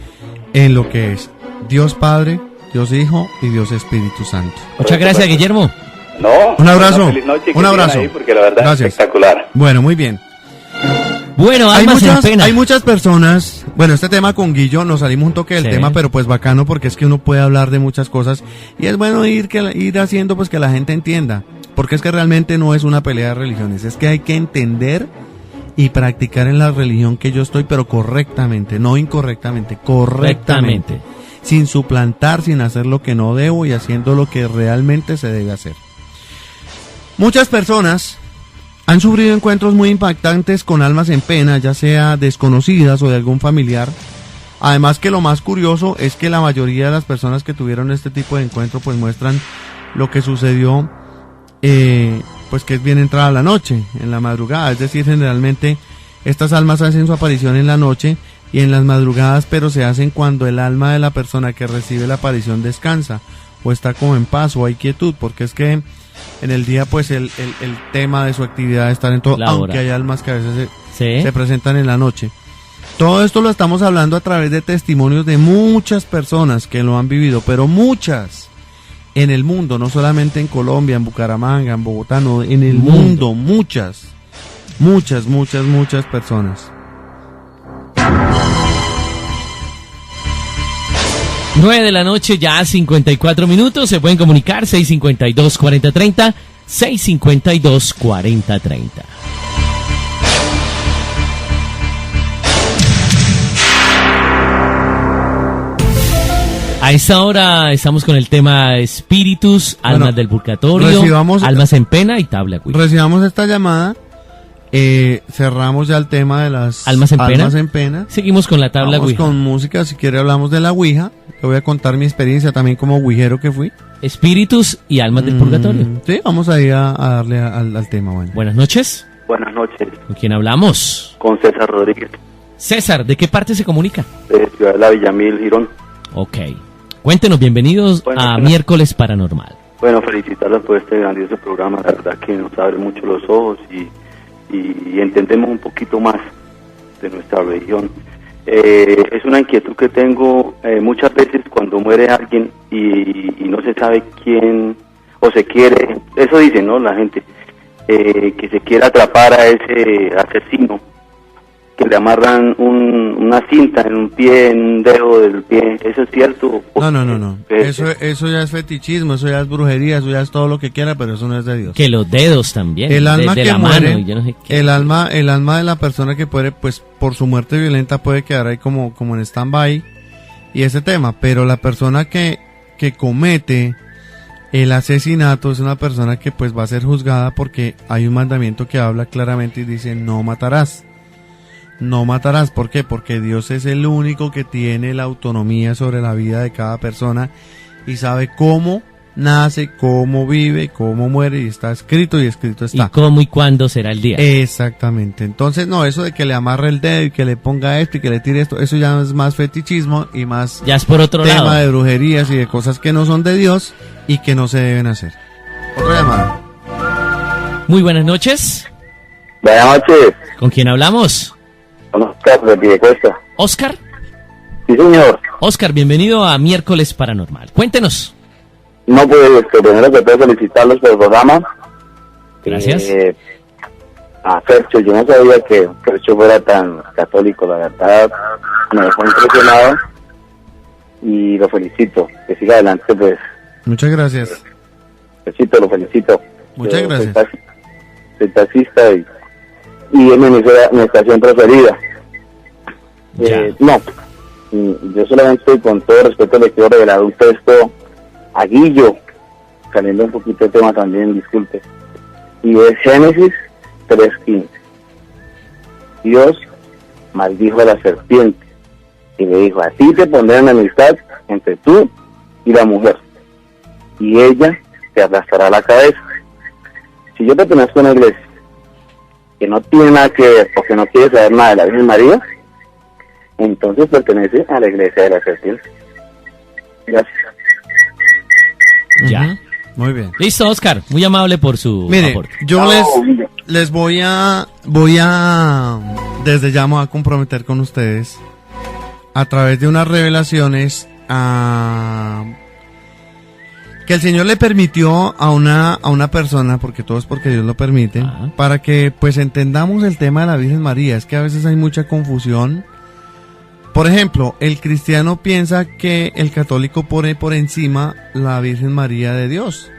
en lo que es Dios Padre, Dios Hijo y Dios Espíritu Santo. Muchas gracias, Guillermo. No, un abrazo, feliz noche, un abrazo. Ahí porque la verdad gracias. Es espectacular. Bueno, muy bien. Bueno, hay muchas personas. Bueno, este tema con Guillo nos salimos un toque del tema, pero pues bacano, porque es que uno puede hablar de muchas cosas y es bueno ir haciendo pues que la gente entienda, porque es que realmente no es una pelea de religiones, es que hay que entender y practicar en la religión que yo estoy, pero correctamente, no incorrectamente, correctamente, sin suplantar, sin hacer lo que no debo y haciendo lo que realmente se debe hacer. Muchas personas han sufrido encuentros muy impactantes con almas en pena, ya sea desconocidas o de algún familiar. Además que lo más curioso es que la mayoría de las personas que tuvieron este tipo de encuentro pues muestran lo que sucedió, pues que es bien entrada la noche, en la madrugada. Es decir, generalmente estas almas hacen su aparición en la noche y en las madrugadas, pero se hacen cuando el alma de la persona que recibe la aparición descansa o está como en paz o hay quietud, porque es que en el día pues el tema de su actividad es estar en todo, aunque hay almas que a veces se presentan en la noche. Todo esto lo estamos hablando a través de testimonios de muchas personas que lo han vivido, pero muchas en el mundo, no solamente en Colombia, en Bucaramanga, en Bogotá, no, en el mundo, muchas personas. 9 de la noche, ya 54 minutos, se pueden comunicar 652-4030, 652-4030. A esta hora estamos con el tema espíritus, almas del purgatorio, almas en pena y tabla Ouija. Recibamos esta llamada, cerramos ya el tema de las almas en pena. Seguimos con la tabla Ouija. Con música, si quiere hablamos de la Ouija. Te voy a contar mi experiencia también como ouijero que fui. Espíritus y almas del purgatorio. Sí, vamos a ir a darle al tema. Bueno. Buenas noches. Buenas noches. ¿Con quién hablamos? Con César Rodríguez. César, ¿de qué parte se comunica? De Ciudad de la Villamil, Girón. Ok. Cuéntenos, bienvenidos a Miércoles Paranormal. Bueno, felicitarlos por este grandioso programa, la verdad que nos abre mucho los ojos y entendemos un poquito más de nuestra religión. Es una inquietud que tengo muchas veces cuando muere alguien y no se sabe quién, o se quiere, eso dicen, ¿no? La gente, que se quiere atrapar a ese asesino, que le amarran una cinta en un pie, en un dedo del pie. ¿Eso es cierto? No. Eso ya es fetichismo, eso ya es brujería, eso ya es todo lo que quiera, pero eso no es de Dios. Que los dedos también. El alma de que la muere, mano, yo no sé qué. el alma de la persona que puede, pues por su muerte violenta puede quedar ahí como en stand-by y ese tema, pero la persona que comete el asesinato es una persona que pues va a ser juzgada porque hay un mandamiento que habla claramente y dice no matarás. No matarás, ¿por qué? Porque Dios es el único que tiene la autonomía sobre la vida de cada persona y sabe cómo nace, cómo vive, cómo muere, y está escrito y escrito está. ¿Y cómo y cuándo será el día? Exactamente. Entonces, no, eso de que le amarre el dedo y que le ponga esto y que le tire esto, eso ya es más fetichismo y más ya es por otro tema lado de brujerías y de cosas que no son de Dios y que no se deben hacer. Otra llamada. Muy buenas noches. Buenas noches. ¿Con quién hablamos? Con Oscar de Piedecuesta. ¿Oscar? Sí, señor. Oscar, bienvenido a Miércoles Paranormal. Cuéntenos. No, pues, primero que todo felicitarlos por el programa. Gracias. A Fercho, yo no sabía que Fercho fuera tan católico, la verdad, me dejó impresionado y lo felicito, que siga adelante, pues. Muchas gracias. Lo felicito. Muchas gracias. Soy taxista y es mi estación preferida. No, yo solamente con todo respeto le quiero regalar un texto a Guillo, saliendo un poquito de tema también, disculpe, y es Génesis 3:15. Dios maldijo a la serpiente y le dijo: a ti te pondré en amistad entre tú y la mujer, y ella te aplastará la cabeza. Si yo pertenezco a una iglesia que no tiene nada que ver, porque no quiere saber nada de la Virgen María, entonces pertenece a la iglesia de la serpiente. Gracias. Ya. Muy bien. Listo, Oscar. Muy amable por su aporte. Yo les voy a desde ya me voy a comprometer con ustedes a través de unas revelaciones que el Señor le permitió a una persona, porque todo es porque Dios lo permite, para que pues entendamos el tema de la Virgen María. Es que a veces hay mucha confusión. Por ejemplo, el cristiano piensa que el católico pone por encima la Virgen María de Dios.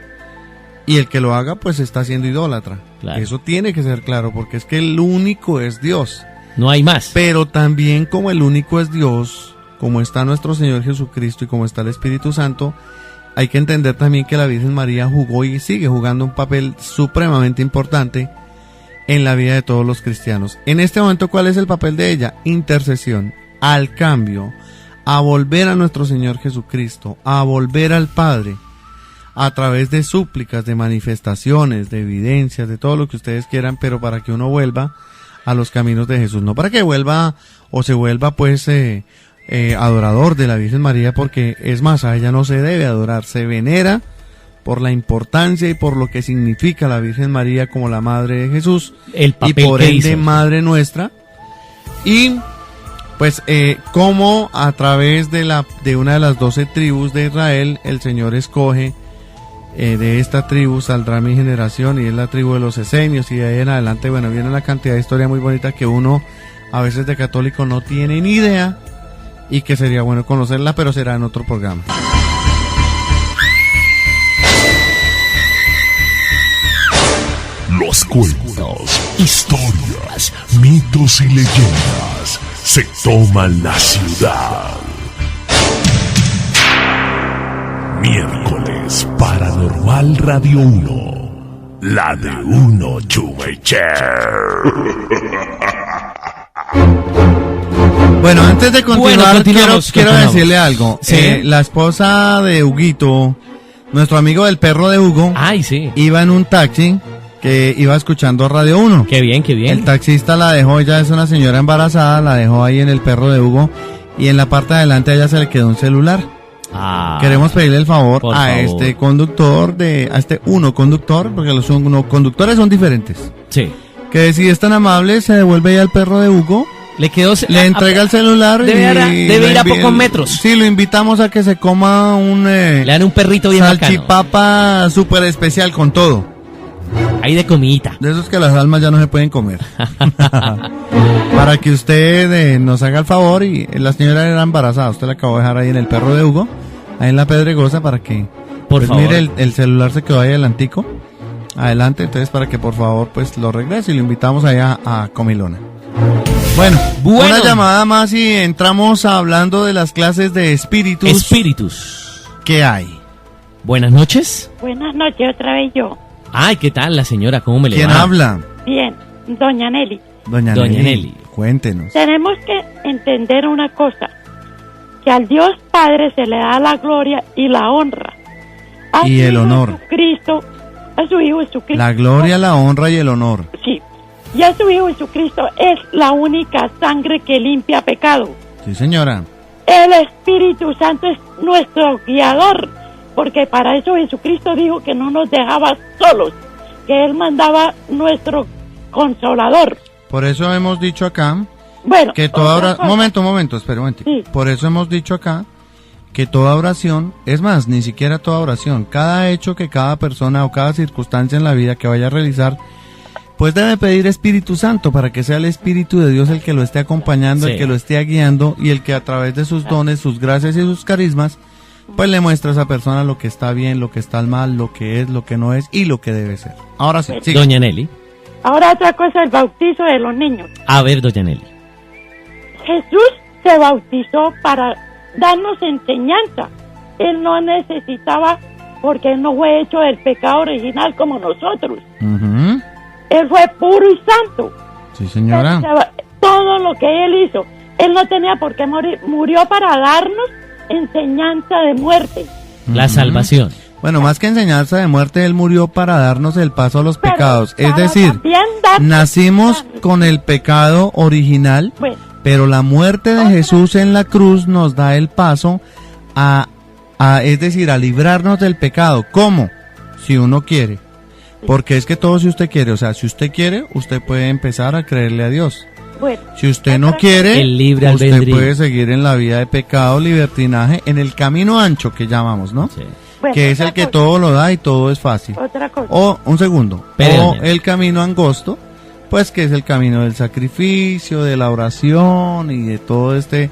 Y el que lo haga, pues está siendo idólatra. Claro. Eso tiene que ser claro, porque es que el único es Dios. No hay más. Pero también como el único es Dios, como está nuestro Señor Jesucristo y como está el Espíritu Santo, hay que entender también que la Virgen María jugó y sigue jugando un papel supremamente importante en la vida de todos los cristianos. En este momento, ¿cuál es el papel de ella? Intercesión, al cambio, a volver a nuestro Señor Jesucristo, a volver al Padre, a través de súplicas, de manifestaciones, de evidencias, de todo lo que ustedes quieran, pero para que uno vuelva a los caminos de Jesús, no para que vuelva o se vuelva pues adorador de la Virgen María, porque es más, a ella no se debe adorar, se venera por la importancia y por lo que significa la Virgen María como la Madre de Jesús, el papel y por que ende hizo. Madre nuestra, y pues como a través de una de las 12 tribus de Israel, el Señor escoge de esta tribu saldrá mi generación, y es la tribu de los esenios, y de ahí en adelante, bueno, viene una cantidad de historia muy bonita que uno a veces de católico no tiene ni idea, y que sería bueno conocerla, pero será en otro programa. Los cuentos, historias, mitos y leyendas se toman la ciudad. Miércoles Paranormal Radio 1. La de uno Chumaycher. Bueno, antes de continuar, quiero decirle algo. ¿Sí? La esposa de Huguito, nuestro amigo del perro de Hugo, sí, iba en un taxi que iba escuchando Radio 1. Qué bien, qué bien. El taxista la dejó, ella es una señora embarazada, la dejó ahí en el perro de Hugo, y en la parte de adelante a ella se le quedó un celular. Queremos pedirle el favor por a favor. este conductor, a este uno conductor, porque los uno conductores son diferentes. Sí. Que si es tan amable, se devuelve ya al perro de Hugo. Le quedó. Le entrega el celular Debe ir a pocos metros. Sí, lo invitamos a que se coma un... Le dan un perrito bien bacano. Salchipapa súper especial con todo. Ahí de comidita. De esos que las almas ya no se pueden comer. Para que usted nos haga el favor, y la señora era embarazada, usted la acabó de dejar ahí en el perro de Hugo, ahí en la Pedregosa, para que... Por favor. Mire, el celular se quedó ahí adelantico. Adelante, entonces para que por favor pues lo regrese y lo invitamos allá a Comilona. Bueno, una llamada más y entramos hablando de las clases de espíritus. Espíritus. ¿Qué hay? Buenas noches. Buenas noches, otra vez yo. Ay, ¿qué tal la señora? ¿Cómo me le va? ¿Quién habla? Bien, doña Nelly. Doña Nelly, cuéntenos. Tenemos que entender una cosa, que al Dios Padre se le da la gloria y la honra. A Y su el Hijo honor. Jesucristo, a su Hijo Jesucristo. La gloria, la honra y el honor. Sí, y a su Hijo Jesucristo es la única sangre que limpia pecado. Sí, señora. El Espíritu Santo es nuestro guiador, porque para eso Jesucristo dijo que no nos dejaba solos, que Él mandaba nuestro consolador. Por eso hemos dicho acá Bueno, que toda otra oración... Momento, espera un momento. Sí. Por eso hemos dicho acá que toda oración, es más, ni siquiera toda oración, cada hecho que cada persona o cada circunstancia en la vida que vaya a realizar, pues debe pedir Espíritu Santo para que sea el Espíritu de Dios el que lo esté acompañando, Sí. el que lo esté guiando y el que a través de sus dones, sus gracias y sus carismas, pues le muestra a esa persona lo que está bien, lo que está mal, lo que es, lo que no es y lo que debe ser. Ahora sí, sigue. Doña Nelly. Ahora otra cosa, el bautizo de los niños. A ver, doña Nelly. Jesús se bautizó para darnos enseñanza. Él no necesitaba, porque Él no fue hecho del pecado original como nosotros. Ujú. Él fue puro y santo. Sí, señora. Todo lo que Él hizo, Él no tenía por qué morir. Murió para darnos enseñanza de muerte. La salvación. Bueno, más que enseñanza de muerte, Él murió para darnos el paso a los pecados. Es para decir, también darnos- nacimos con el pecado original, Bueno, pero la muerte de Jesús en la cruz nos da el paso es decir, a librarnos del pecado. ¿Cómo? Si uno quiere. Porque es que todo si usted quiere, o sea, si usted quiere, usted puede empezar a creerle a Dios. bueno. Si usted no quiere, El libre usted albedrío. puede seguir en la vida de pecado, libertinaje, en el camino ancho que llamamos, ¿no? Sí. Bueno, Que es otra el que cosa, todo lo da y todo es fácil. Otra cosa. O, un segundo, Espere, o doña. el camino angosto, pues que es el camino del sacrificio, de la oración y de todo este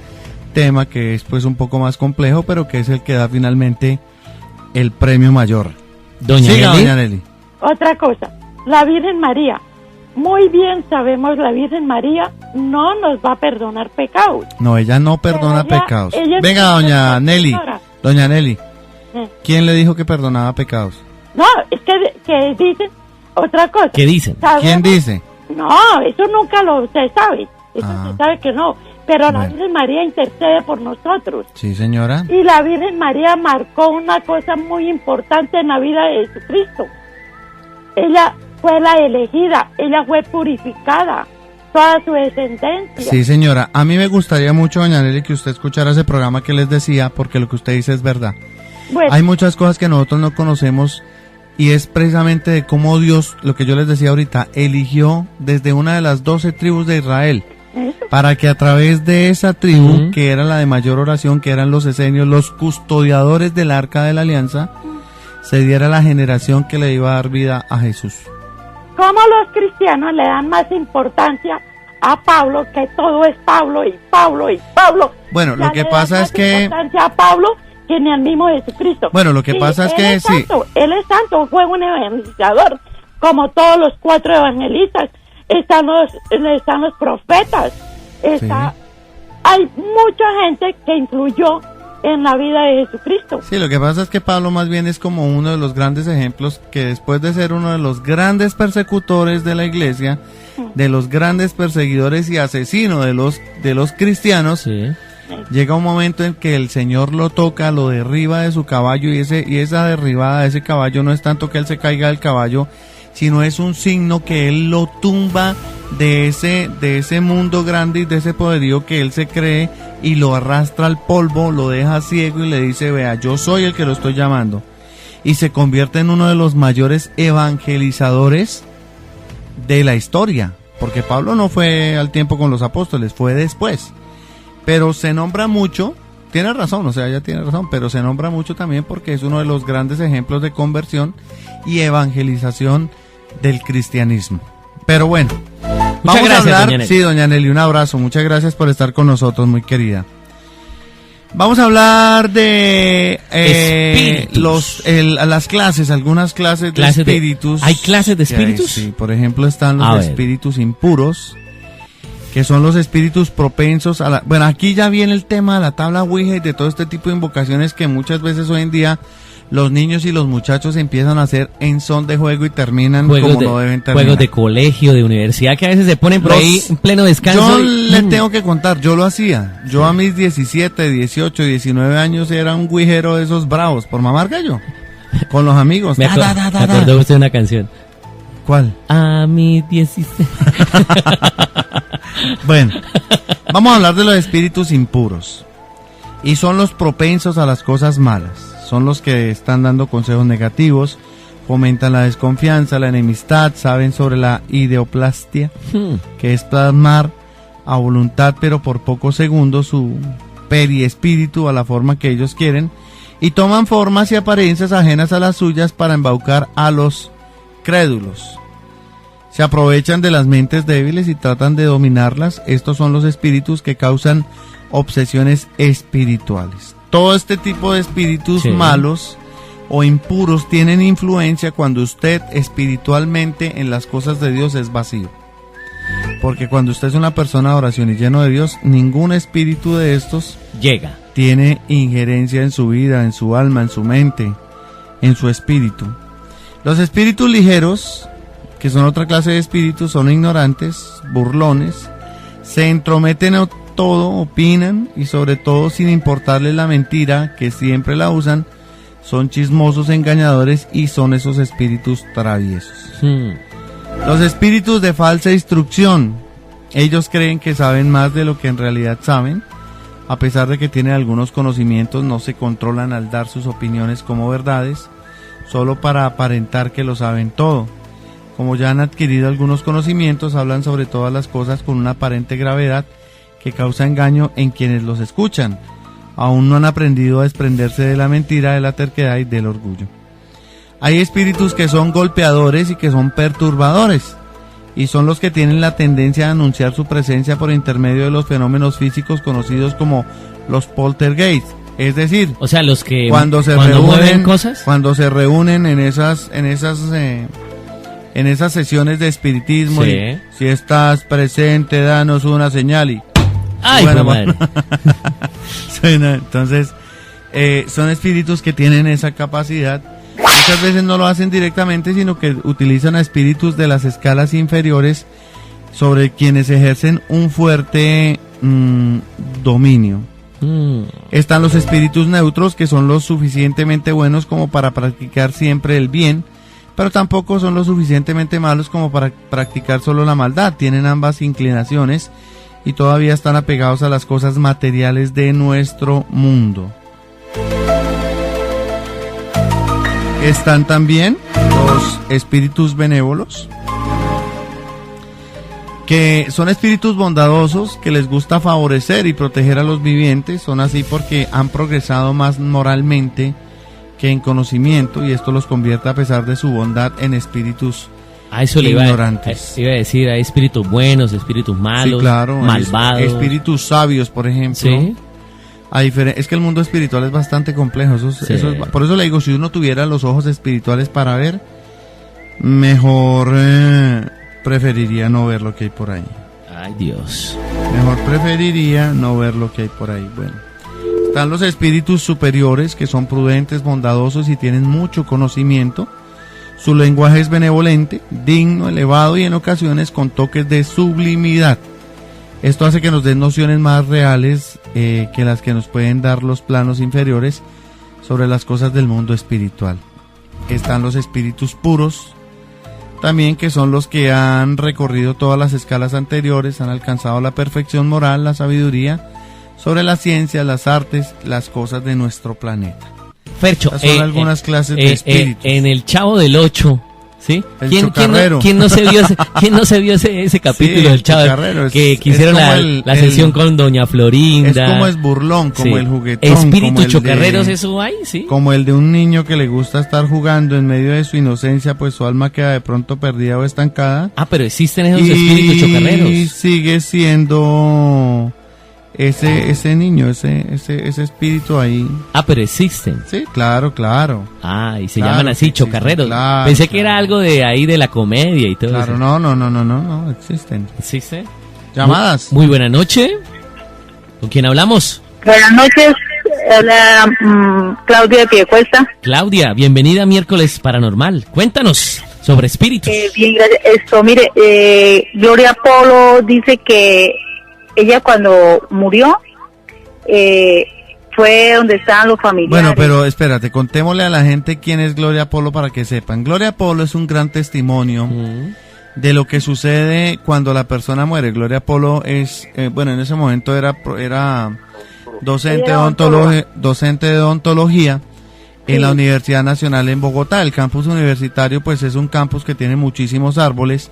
tema que es pues un poco más complejo, pero que es el que da finalmente el premio mayor. Doña Siga, Nelly. doña Nelly. Otra cosa, la Virgen María. Muy bien sabemos, la Virgen María no nos va a perdonar pecados. No, ella no perdona Pero ella- pecados. ella es Venga, doña nuestra Nelly. señora. Doña Nelly, Eh, ¿quién le dijo que perdonaba pecados? No, es que dicen otra cosa. ¿Qué dicen? ¿Sabemos? ¿Quién dice? No, eso nunca se sabe. Eso Ah. se sabe que no. Pero la Bueno. Virgen María intercede por nosotros. Sí, señora. Y la Virgen María marcó una cosa muy importante en la vida de Jesucristo. Ella fue la elegida, ella fue purificada, toda su descendencia. Sí, señora. A mí me gustaría mucho, doña Nelly, que usted escuchara ese programa que les decía, porque lo que usted dice es verdad. Bueno, Hay muchas cosas que nosotros no conocemos y es precisamente de cómo Dios, lo que yo les decía ahorita, eligió desde una de las 12 tribus de Israel eso. para que a través de esa tribu, Ujú. que era la de mayor oración, que eran los esenios, los custodiadores del arca de la alianza, se diera la generación que le iba a dar vida a Jesús. ¿Cómo los cristianos le dan más importancia a Pablo, que todo es Pablo y Pablo y Pablo? Bueno, lo Ya que le dan pasa más es que... importancia a Pablo que ni al mismo Jesucristo. Bueno, lo que Sí, pasa es él que es sí. santo, él es santo, fue un evangelizador, como todos los 4 evangelistas. Están los profetas, hay mucha gente que influyó en la vida de Jesucristo. Sí, lo que pasa es que Pablo más bien es como uno de los grandes ejemplos que después de ser uno de los grandes persecutores de la iglesia, de los grandes perseguidores y asesinos de los cristianos, Sí. llega un momento en que el Señor lo toca, lo derriba de su caballo y esa derribada de ese caballo no es tanto que él se caiga del caballo, sino es un signo que él lo tumba de ese mundo grande y de ese poderío que él se cree, y lo arrastra al polvo, lo deja ciego y le dice, vea, yo soy el que lo estoy llamando. Y se convierte en uno de los mayores evangelizadores de la historia, porque Pablo no fue al tiempo con los apóstoles, fue después. Pero se nombra mucho, tiene razón, o sea, ella tiene razón, pero se nombra mucho también porque es uno de los grandes ejemplos de conversión y evangelización del cristianismo. Pero bueno, vamos a hablar. Doña Nelly. Sí, doña Nelly, un abrazo, muchas gracias por estar con nosotros, muy querida. Vamos a hablar de las clases, algunas clases de espíritus. ¿Hay clases de espíritus? Sí, por ejemplo están los espíritus impuros, que son los espíritus propensos a la... Bueno, aquí ya viene el tema de la tabla Ouija y de todo este tipo de invocaciones que muchas veces hoy en día los niños y los muchachos empiezan a hacer en son de juego y terminan no deben terminar. Juegos de colegio, de universidad, que a veces se ponen por ahí en pleno descanso. Yo les tengo que contar, yo lo hacía. Yo a mis 17, 18, 19 años era un guijero de esos bravos, por mamar gallo, con los amigos. Me acordó usted de una canción. ¿Cuál? A mis 16. Bueno, vamos a hablar de los espíritus impuros. Y son los propensos a las cosas malas. Son los que están dando consejos negativos, fomentan la desconfianza, la enemistad, saben sobre la ideoplastia, que es plasmar a voluntad, pero por pocos segundos, su periespíritu a la forma que ellos quieren, y toman formas y apariencias ajenas a las suyas para embaucar a los crédulos. Se aprovechan de las mentes débiles y tratan de dominarlas. Estos son los espíritus que causan obsesiones espirituales. Todo este tipo de espíritus malos o impuros tienen influencia cuando usted espiritualmente en las cosas de Dios es vacío. Porque cuando usted es una persona de oración y lleno de Dios, ningún espíritu de estos llega. Tiene injerencia en su vida, en su alma, en su mente, en su espíritu. Los espíritus ligeros, que son otra clase de espíritus, son ignorantes, burlones, se entrometen en todo, opinan y sobre todo sin importarles la mentira, que siempre la usan, son chismosos, engañadores y son esos espíritus traviesos. Los espíritus de falsa instrucción, ellos creen que saben más de lo que en realidad saben, a pesar de que tienen algunos conocimientos, no se controlan al dar sus opiniones como verdades, solo para aparentar que lo saben todo. Como ya han adquirido algunos conocimientos, hablan sobre todas las cosas con una aparente gravedad que causa engaño en quienes los escuchan. Aún no han aprendido a desprenderse de la mentira, de la terquedad y del orgullo. Hay espíritus que son golpeadores y que son perturbadores, y son los que tienen la tendencia a anunciar su presencia por intermedio de los fenómenos físicos conocidos como los poltergeist. Es decir, o sea, los que cuando mueven cosas, cuando se reúnen en esas sesiones de espiritismo, y si estás presente, danos una señal y ¡ay, bueno, madre! Entonces, son espíritus que tienen esa capacidad. Muchas veces no lo hacen directamente, sino que utilizan a espíritus de las escalas inferiores sobre quienes ejercen un fuerte dominio. Están los espíritus neutros, que son lo suficientemente buenos como para practicar siempre el bien, pero tampoco son lo suficientemente malos como para practicar solo la maldad. Tienen ambas inclinaciones y todavía están apegados a las cosas materiales de nuestro mundo. Están también los espíritus benévolos, que son espíritus bondadosos que les gusta favorecer y proteger a los vivientes. Son así porque han progresado más moralmente que en conocimiento, y esto los convierte, a pesar de su bondad, en espíritus ignorantes. Iba a decir, hay espíritus buenos, espíritus malos, sí, claro, malvados. Espíritus sabios, por ejemplo. ¿Sí? Es que el mundo espiritual es bastante complejo. Por eso le digo, si uno tuviera los ojos espirituales para ver, mejor preferiría no ver lo que hay por ahí. Ay, Dios. Mejor preferiría no ver lo que hay por ahí. Bueno, están los espíritus superiores, que son prudentes, bondadosos y tienen mucho conocimiento. Su lenguaje es benevolente, digno, elevado y en ocasiones con toques de sublimidad. Esto hace que nos den nociones más reales que las que nos pueden dar los planos inferiores sobre las cosas del mundo espiritual. Están los espíritus puros, también que son los que han recorrido todas las escalas anteriores, han alcanzado la perfección moral, la sabiduría sobre la ciencia, las artes, las cosas de nuestro planeta. Fercho, estas son algunas clases de espíritus. En el Chavo del Ocho, ¿sí? ¿Quién no se vio ese capítulo del Chavo? Que hicieron la sesión con Doña Florinda. Es como es burlón, como el juguetón. Espíritus chocarreros, eso hay, ¿sí? Como el de un niño que le gusta estar jugando en medio de su inocencia, pues su alma queda de pronto perdida o estancada. Ah, pero existen esos espíritus chocarreros. Y sigue siendo ese niño, ese espíritu ahí. Ah, pero existen. Sí, claro. Ah, y se llaman así, chocarreros. Claro, pensé que era algo de ahí de la comedia y todo eso. Claro, no, existen. ¿Existe? Llamadas. Muy buena noche. ¿Con quién hablamos? Buenas noches, hola, Claudia de Piedecuesta. Claudia, bienvenida a Miércoles Paranormal. Cuéntanos sobre espíritus. Bien, gracias. Mire, Gloria Polo dice que ella cuando murió fue donde estaban los familiares. Bueno, pero espérate, contémosle a la gente quién es Gloria Polo para que sepan. Gloria Polo es un gran testimonio de lo que sucede cuando la persona muere. Gloria Polo es, en ese momento era docente de odontología en la Universidad Nacional en Bogotá. El campus universitario pues es un campus que tiene muchísimos árboles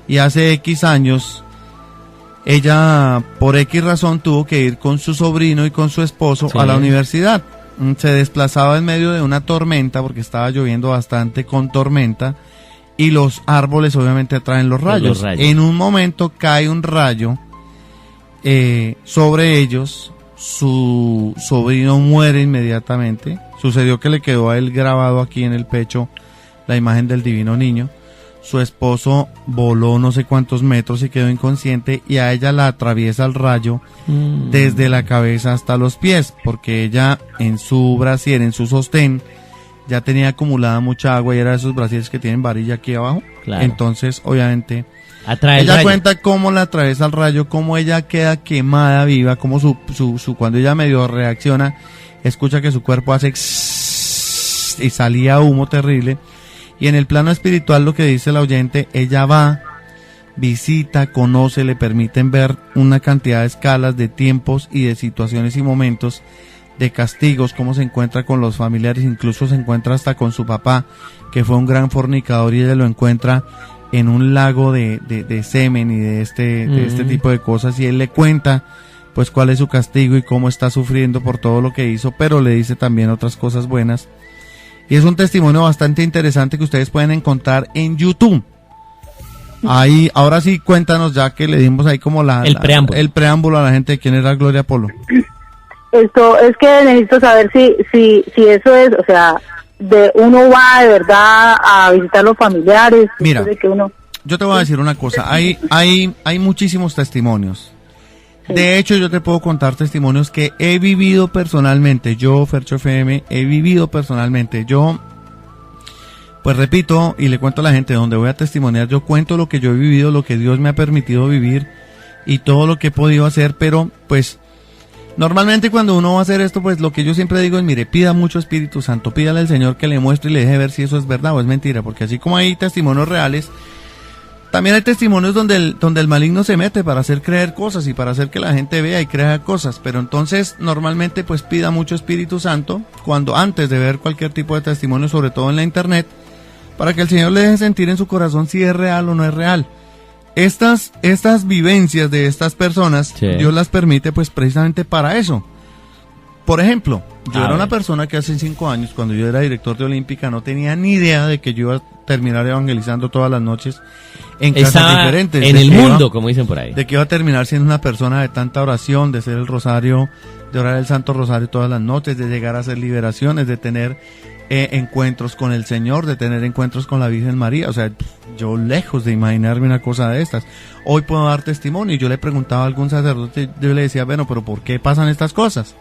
y hace X años ella por X razón tuvo que ir con su sobrino y con su esposo a la universidad. Se desplazaba en medio de una tormenta porque estaba lloviendo bastante con tormenta y los árboles obviamente atraen los rayos. En un momento cae un rayo sobre ellos, su sobrino muere inmediatamente. Sucedió que le quedó a él grabado aquí en el pecho la imagen del divino niño. Su esposo voló no sé cuántos metros y quedó inconsciente y a ella la atraviesa el rayo desde la cabeza hasta los pies, porque ella en su brasier, en su sostén, ya tenía acumulada mucha agua y era de esos brasieres que tienen varilla aquí abajo. Claro. Entonces, obviamente, ella cuenta cómo la atraviesa el rayo, cómo ella queda quemada viva, cómo cuando ella medio reacciona, escucha que su cuerpo hace y salía humo terrible. Y en el plano espiritual, lo que dice el oyente, ella va, visita, conoce, le permiten ver una cantidad de escalas, de tiempos y de situaciones y momentos, de castigos, cómo se encuentra con los familiares, incluso se encuentra hasta con su papá, que fue un gran fornicador, y ella lo encuentra en un lago de semen y de este tipo de cosas, y él le cuenta pues cuál es su castigo y cómo está sufriendo por todo lo que hizo, pero le dice también otras cosas buenas. Y es un testimonio bastante interesante que ustedes pueden encontrar en YouTube. Ahí, ahora sí, cuéntanos, ya que le dimos ahí como el preámbulo a la gente de quién era Gloria Polo. Esto es que necesito saber si eso es, o sea, uno va de verdad a visitar los familiares. Mira, yo te voy a decir una cosa, hay muchísimos testimonios. De hecho, yo te puedo contar testimonios que he vivido personalmente. Yo, Fercho FM, he vivido personalmente. Yo, pues repito, y le cuento a la gente donde voy a testimoniar, yo cuento lo que yo he vivido, lo que Dios me ha permitido vivir y todo lo que he podido hacer, pero pues normalmente cuando uno va a hacer esto, pues lo que yo siempre digo es, mire, pida mucho Espíritu Santo, pídale al Señor que le muestre y le deje ver si eso es verdad o es mentira, porque así como hay testimonios reales, también hay testimonios donde el maligno se mete para hacer creer cosas y para hacer que la gente vea y crea cosas. Pero entonces, normalmente, pues pida mucho Espíritu Santo antes de ver cualquier tipo de testimonio, sobre todo en la internet, para que el Señor le deje sentir en su corazón si es real o no es real. Estas vivencias de estas personas, Dios las permite pues precisamente para eso. Por ejemplo, yo era una persona que hace 5 años, cuando yo era director de Olímpica, no tenía ni idea de que yo iba a terminar evangelizando todas las noches en casas diferentes. En el mundo, como dicen por ahí. De que iba a terminar siendo una persona de tanta oración, de hacer el rosario, de orar el Santo Rosario todas las noches, de llegar a hacer liberaciones, de tener encuentros con el Señor, de tener encuentros con la Virgen María. O sea, yo lejos de imaginarme una cosa de estas. Hoy puedo dar testimonio y yo le preguntaba a algún sacerdote, yo le decía, bueno, pero ¿por qué pasan estas cosas?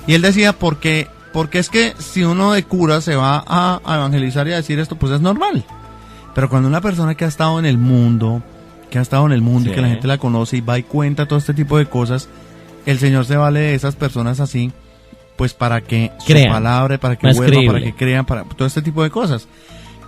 Y él decía, porque es que si uno de cura se va a evangelizar y a decir esto, pues es normal. Pero cuando una persona que ha estado en el mundo, y que la gente la conoce y va y cuenta todo este tipo de cosas, el Señor se vale de esas personas así, pues para que crean, su palabra, para que vuelvan, para que crean, para todo este tipo de cosas.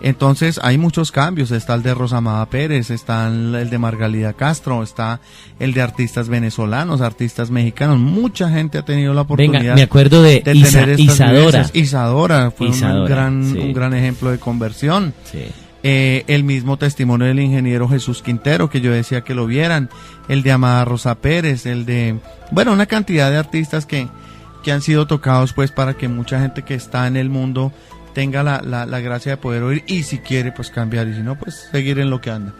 Entonces hay muchos cambios, está el de Rosamada Pérez, está el de Margalida Castro, está el de artistas venezolanos, artistas mexicanos, mucha gente ha tenido la oportunidad. Venga, me acuerdo de tener estas Isadora. vivencias. Isadora fue Sí. un gran ejemplo de conversión. Sí. El mismo testimonio del ingeniero Jesús Quintero, que yo decía que lo vieran, el de Amada Rosa Pérez, el de, bueno, una cantidad de artistas que han sido tocados pues para que mucha gente que está en el mundo tenga la gracia de poder oír y si quiere pues cambiar y si no pues seguir en lo que anda.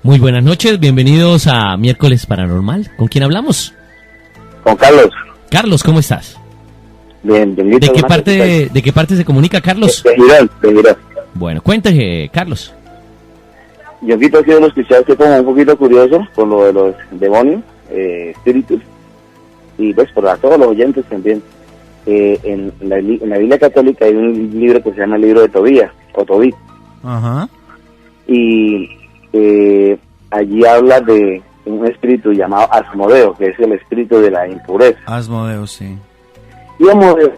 Muy buenas noches, bienvenidos a Miércoles Paranormal. ¿Con quién hablamos? Con Carlos. Carlos, ¿cómo estás? Bien, bien. ¿De qué parte se comunica Carlos? De Girón. Bueno, cuéntame, Carlos. Yo quito aquí de los que estoy como un poquito curioso con lo de los demonios, espíritus, y pues para todos los oyentes también. En la Biblia católica hay un libro que se llama el libro de Tobías, o Tobit. Ajá. Y allí habla de un espíritu llamado Asmodeo, que es el espíritu de la impureza. Asmodeo, sí. Y Asmodeo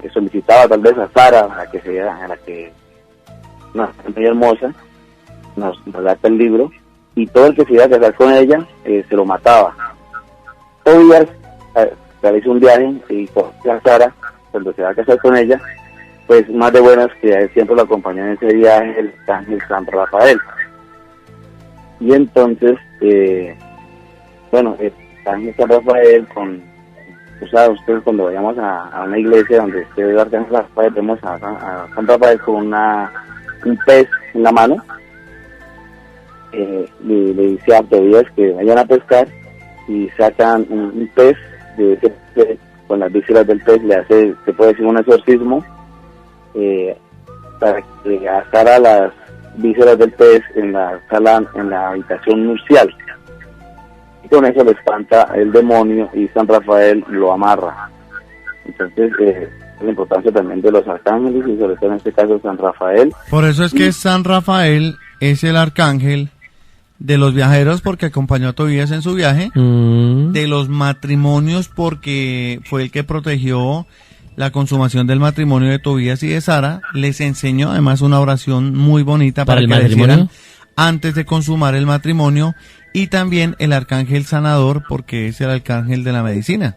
que solicitaba tal vez a Sara, a la que una muy hermosa, nos relata el libro, y todo el que se iba a casar con ella se lo mataba. Tobías realiza un viaje y conoce a Sara, cuando se va a casar con ella, pues más de buenas que a él siempre lo acompañó en ese viaje el ángel San Rafael. Y entonces, el ángel San Rafael, ustedes cuando vayamos a una iglesia donde esté el ángel Rafael, vemos a San Rafael con un pez en la mano, le dice a Tobías que vayan a pescar y sacan un pez de ese pez, con las vísceras del pez se puede decir un exorcismo para que asara las vísceras del pez en la sala, en la habitación nupcial, y con eso le espanta el demonio y San Rafael lo amarra. Entonces la importancia también de los arcángeles y sobre todo en este caso San Rafael. Por eso es que San Rafael es el arcángel de los viajeros porque acompañó a Tobías en su viaje, de los matrimonios porque fue el que protegió la consumación del matrimonio de Tobías y de Sara, les enseñó además una oración muy bonita para el que matrimonio la hicieran antes de consumar el matrimonio, y también el arcángel sanador porque es el arcángel de la medicina.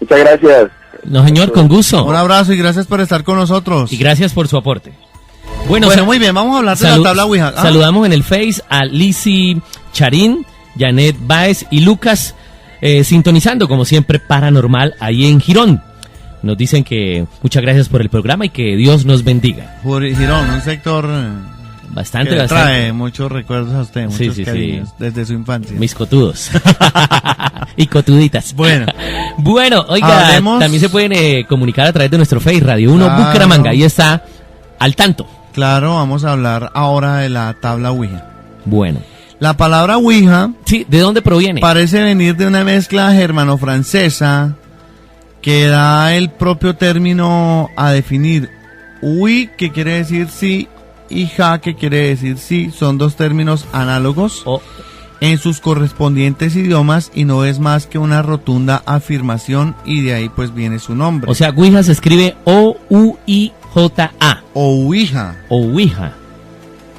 Muchas gracias. No, señor, con gusto. Un abrazo y gracias por estar con nosotros. Y gracias por su aporte. Bueno, muy bien, vamos a hablar de la tabla Ouija. Saludamos en el Face a Lizzy Charín, Janet Baez y Lucas, sintonizando como siempre Paranormal ahí en Girón. Nos dicen que muchas gracias por el programa y que Dios nos bendiga. Girón, un sector bastante que trae muchos recuerdos a usted, muchos cariños desde su infancia. Mis cotudos y cotuditas. Bueno, oiga, Hablemos. También se pueden comunicar a través de nuestro Face Radio 1 Bucaramanga, ahí está al tanto. Claro, vamos a hablar ahora de la tabla Ouija. Bueno. La palabra Ouija... Sí, ¿de dónde proviene? Parece venir de una mezcla germano-francesa que da el propio término a definir. Oui, que quiere decir sí, y ja, que quiere decir sí. Son dos términos análogos en sus correspondientes idiomas y no es más que una rotunda afirmación y de ahí pues viene su nombre. O sea, Ouija se escribe O-U-I-J-A. Ouija. Ouija.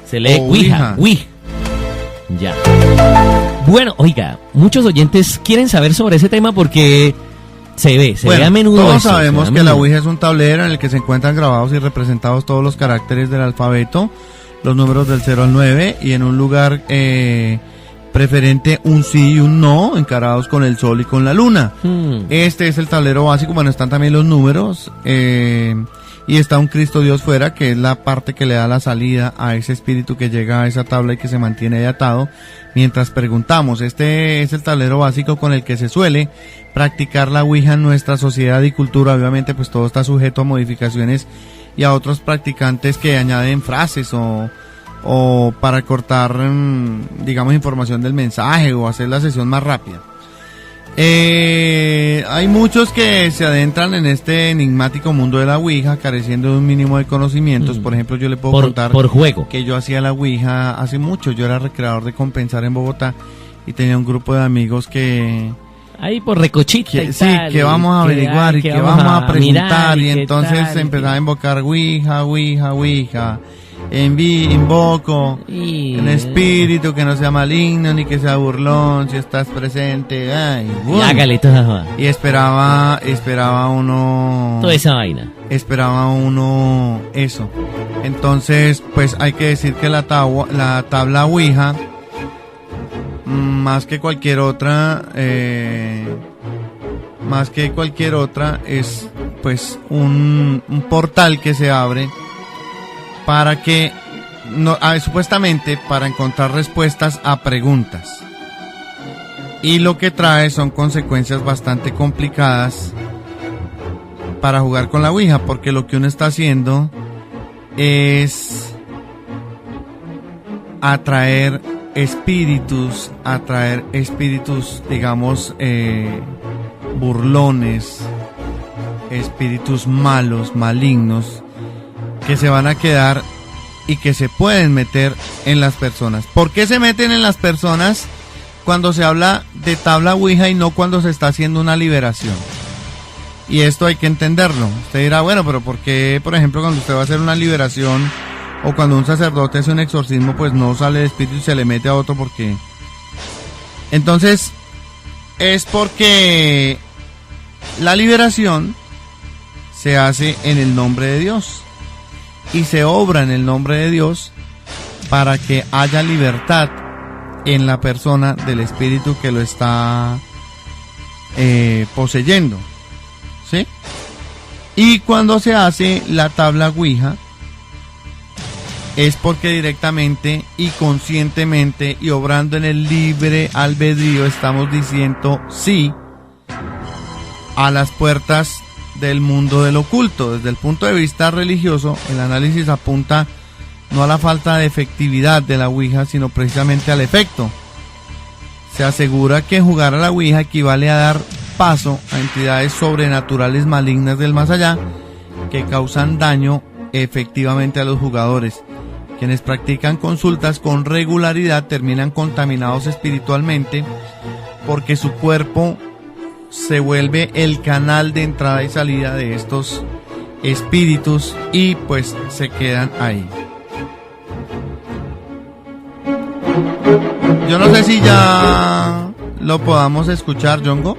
Se lee Ouija. Ouija. Ya. Bueno, oiga, muchos oyentes quieren saber sobre ese tema porque se ve a menudo. Todos sabemos que la Ouija es un tablero en el que se encuentran grabados y representados todos los caracteres del alfabeto, los números del 0 al 9 y en un lugar preferente un sí y un no, encarados con el sol y con la luna. Este es el tablero básico. Bueno, están también los números y está un Cristo Dios fuera, que es la parte que le da la salida a ese espíritu que llega a esa tabla y que se mantiene ahí atado mientras preguntamos. Este es el tablero básico con el que se suele practicar la Ouija en nuestra sociedad y cultura. Obviamente pues todo está sujeto a modificaciones y a otros practicantes que añaden frases o para cortar, digamos, información del mensaje o hacer la sesión más rápida. Hay muchos que se adentran en este enigmático mundo de la Ouija careciendo de un mínimo de conocimientos. Por ejemplo, yo le puedo contar por juego que yo hacía la Ouija hace mucho. Yo era recreador de Compensar en Bogotá y tenía un grupo de amigos que Ahí por recochita y sí, tal, que vamos a averiguar y que vamos a preguntar, y entonces tal, empezaba a invocar Ouija, Ouija, Ouija. Invoco un espíritu que no sea maligno ni que sea burlón, si estás presente, ay, y hágale toda. Y esperaba uno toda esa vaina. Esperaba uno eso. Entonces, pues hay que decir que la tabla Ouija, más que cualquier otra, es pues un portal que se abre para que, supuestamente, para encontrar respuestas a preguntas. Y lo que trae son consecuencias bastante complicadas para jugar con la Ouija, porque lo que uno está haciendo es atraer espíritus, digamos, burlones, espíritus malos, malignos, que se van a quedar y que se pueden meter en las personas. ¿Por qué se meten en las personas cuando se habla de tabla Ouija y no cuando se está haciendo una liberación? Y esto hay que entenderlo. Usted dirá, bueno, pero ¿por qué, por ejemplo, cuando usted va a hacer una liberación o cuando un sacerdote hace un exorcismo, pues no sale el espíritu y se le mete a otro? Porque entonces es porque la liberación se hace en el nombre de Dios y se obra en el nombre de Dios para que haya libertad en la persona del espíritu que lo está poseyendo, ¿sí? Y cuando se hace la tabla Ouija es porque directamente y conscientemente y obrando en el libre albedrío estamos diciendo sí a las puertas del mundo del oculto. Desde el punto de vista religioso, el análisis apunta no a la falta de efectividad de la Ouija, sino precisamente al efecto. Se asegura que jugar a la Ouija equivale a dar paso a entidades sobrenaturales malignas del más allá que causan daño efectivamente a los jugadores. Quienes practican consultas con regularidad terminan contaminados espiritualmente porque su cuerpo se vuelve el canal de entrada y salida de estos espíritus y pues se quedan ahí. Yo no sé si ya lo podamos escuchar, Yongo.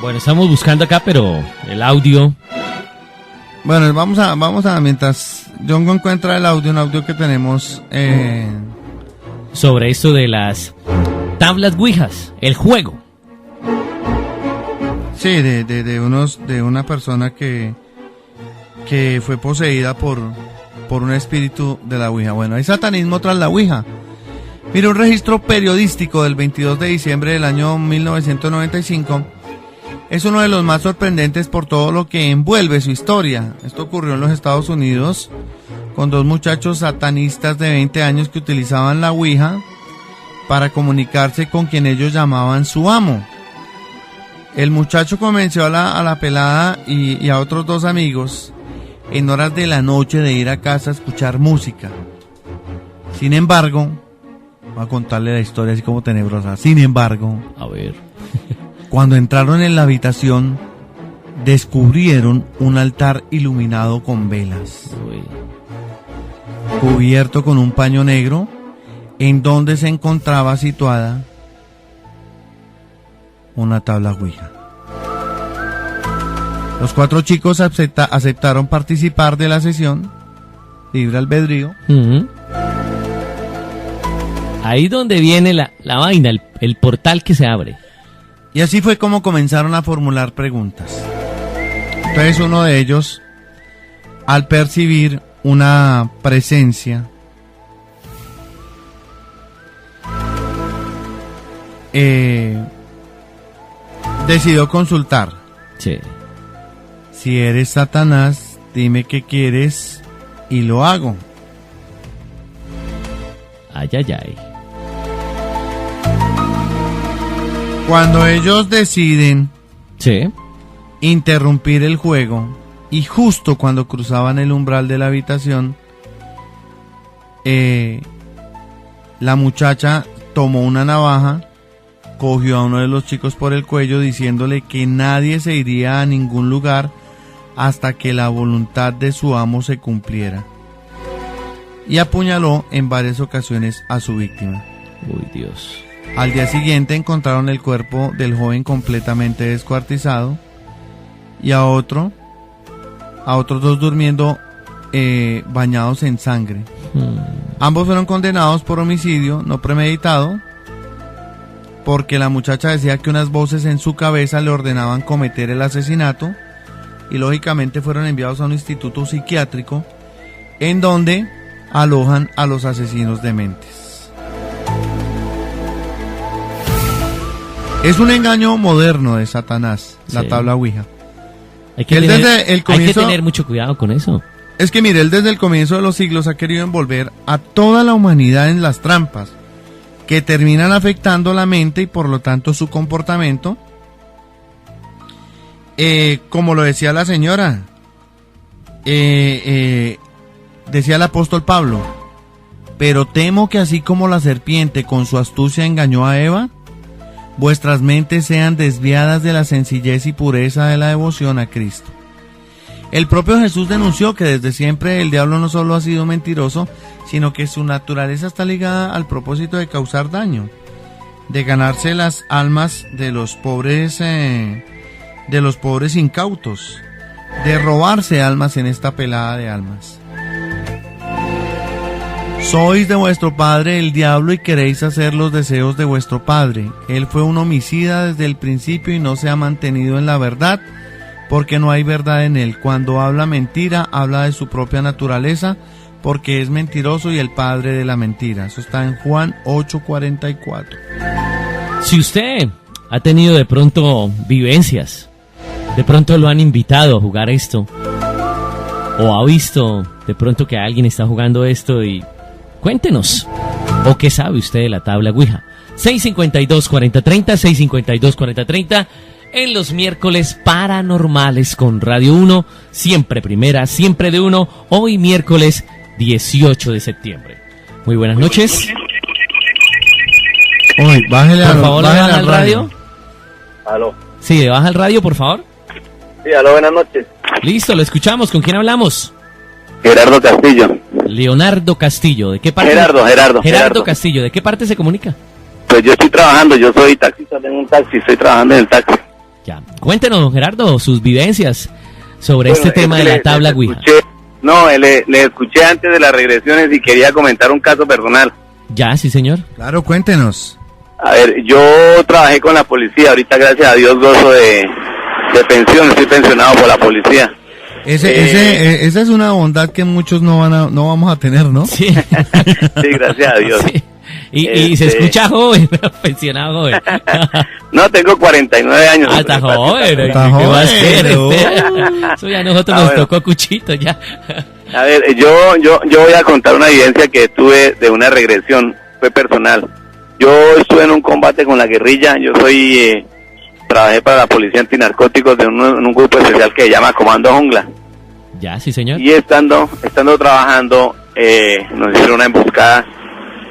Bueno, estamos buscando acá, pero el audio. Bueno, vamos a mientras Yongo encuentra el audio, un audio que tenemos sobre esto de las tablas Ouijas, el juego. Sí, de una persona que fue poseída por un espíritu de la Ouija. Bueno, hay satanismo tras la Ouija. Mire, un registro periodístico del 22 de diciembre del año 1995 es uno de los más sorprendentes por todo lo que envuelve su historia. Esto ocurrió en los Estados Unidos con dos muchachos satanistas de 20 años que utilizaban la Ouija para comunicarse con quien ellos llamaban su amo. El muchacho convenció a la pelada y a otros dos amigos en horas de la noche de ir a casa a escuchar música. Sin embargo, voy a contarle la historia así como tenebrosa. Sin embargo, a ver, cuando entraron en la habitación, descubrieron un altar iluminado con velas, cubierto con un paño negro, en donde se encontraba situada una tabla Ouija. Los cuatro chicos aceptaron participar de la sesión, libre albedrío. Ahí donde viene la vaina, el portal que se abre. Y así fue como comenzaron a formular preguntas. Entonces uno de ellos, al percibir una presencia, decidió consultar. Sí. Si eres Satanás, dime qué quieres y lo hago. Ay, ay, ay. Cuando ellos deciden sí, interrumpir el juego, y justo cuando cruzaban el umbral de la habitación, la muchacha tomó una navaja cogió a uno de los chicos por el cuello diciéndole que nadie se iría a ningún lugar hasta que la voluntad de su amo se cumpliera, y apuñaló en varias ocasiones a su víctima. Uy, Dios. Al día siguiente encontraron el cuerpo del joven completamente descuartizado y a otros dos durmiendo bañados en sangre. Ambos fueron condenados por homicidio no premeditado, porque la muchacha decía que unas voces en su cabeza le ordenaban cometer el asesinato, y lógicamente fueron enviados a un instituto psiquiátrico en donde alojan a los asesinos de mentes. Es un engaño moderno de Satanás, la tabla Ouija. Hay que tener mucho cuidado con eso. Es que mire, él desde el comienzo de los siglos ha querido envolver a toda la humanidad en las trampas que terminan afectando la mente y por lo tanto su comportamiento. Como lo decía la señora, decía el apóstol Pablo: pero temo que así como la serpiente con su astucia engañó a Eva, vuestras mentes sean desviadas de la sencillez y pureza de la devoción a Cristo. El propio Jesús denunció que desde siempre el diablo no solo ha sido mentiroso, sino que su naturaleza está ligada al propósito de causar daño, de ganarse las almas de los pobres incautos, de robarse almas en esta pelada de almas. Sois de vuestro padre el diablo y queréis hacer los deseos de vuestro padre. Él fue un homicida desde el principio y no se ha mantenido en la verdad, porque no hay verdad en él. Cuando habla mentira, habla de su propia naturaleza, porque es mentiroso y el padre de la mentira. Eso está en Juan 8:44. Si usted ha tenido de pronto vivencias, de pronto lo han invitado a jugar esto, o ha visto de pronto que alguien está jugando esto, y cuéntenos, o qué sabe usted de la tabla Ouija. 652-4030, 652-4030, en los miércoles paranormales con Radio 1, siempre primera, siempre de uno, hoy miércoles 18 de septiembre. Muy buenas noches. Hoy, bájale, por favor, ¿le baja el radio? Aló. Sí, ¿le baja el radio, por favor? Sí, aló, buenas noches. Listo, lo escuchamos. ¿Con quién hablamos? Gerardo Castillo. Leonardo Castillo. ¿De qué parte? Gerardo Castillo. ¿De qué parte se comunica? Pues yo estoy trabajando, yo soy taxista en un taxi, estoy trabajando en el taxi. Ya. Cuéntenos, Gerardo, sus vivencias sobre este tema de la tabla Ouija. Le escuché antes de las regresiones y quería comentar un caso personal. Ya, sí, señor. Claro, cuéntenos. A ver, yo trabajé con la policía, ahorita gracias a Dios gozo de pensión, estoy pensionado por la policía. Esa es una bondad que muchos no vamos a tener, ¿no? Sí. Sí, gracias a Dios. Sí. Y se escucha joven, pensionado joven. No, tengo 49 años. Ah, está joven. ¿Qué va a hacer? Eso ya a nosotros nos tocó cuchito ya. A ver, yo voy a contar una evidencia que tuve de una regresión, fue personal. Yo estuve en un combate con la guerrilla, trabajé para la policía antinarcóticos de un grupo especial que se llama Comando Jungla. Ya, sí, señor. Y estando trabajando, nos hicieron una emboscada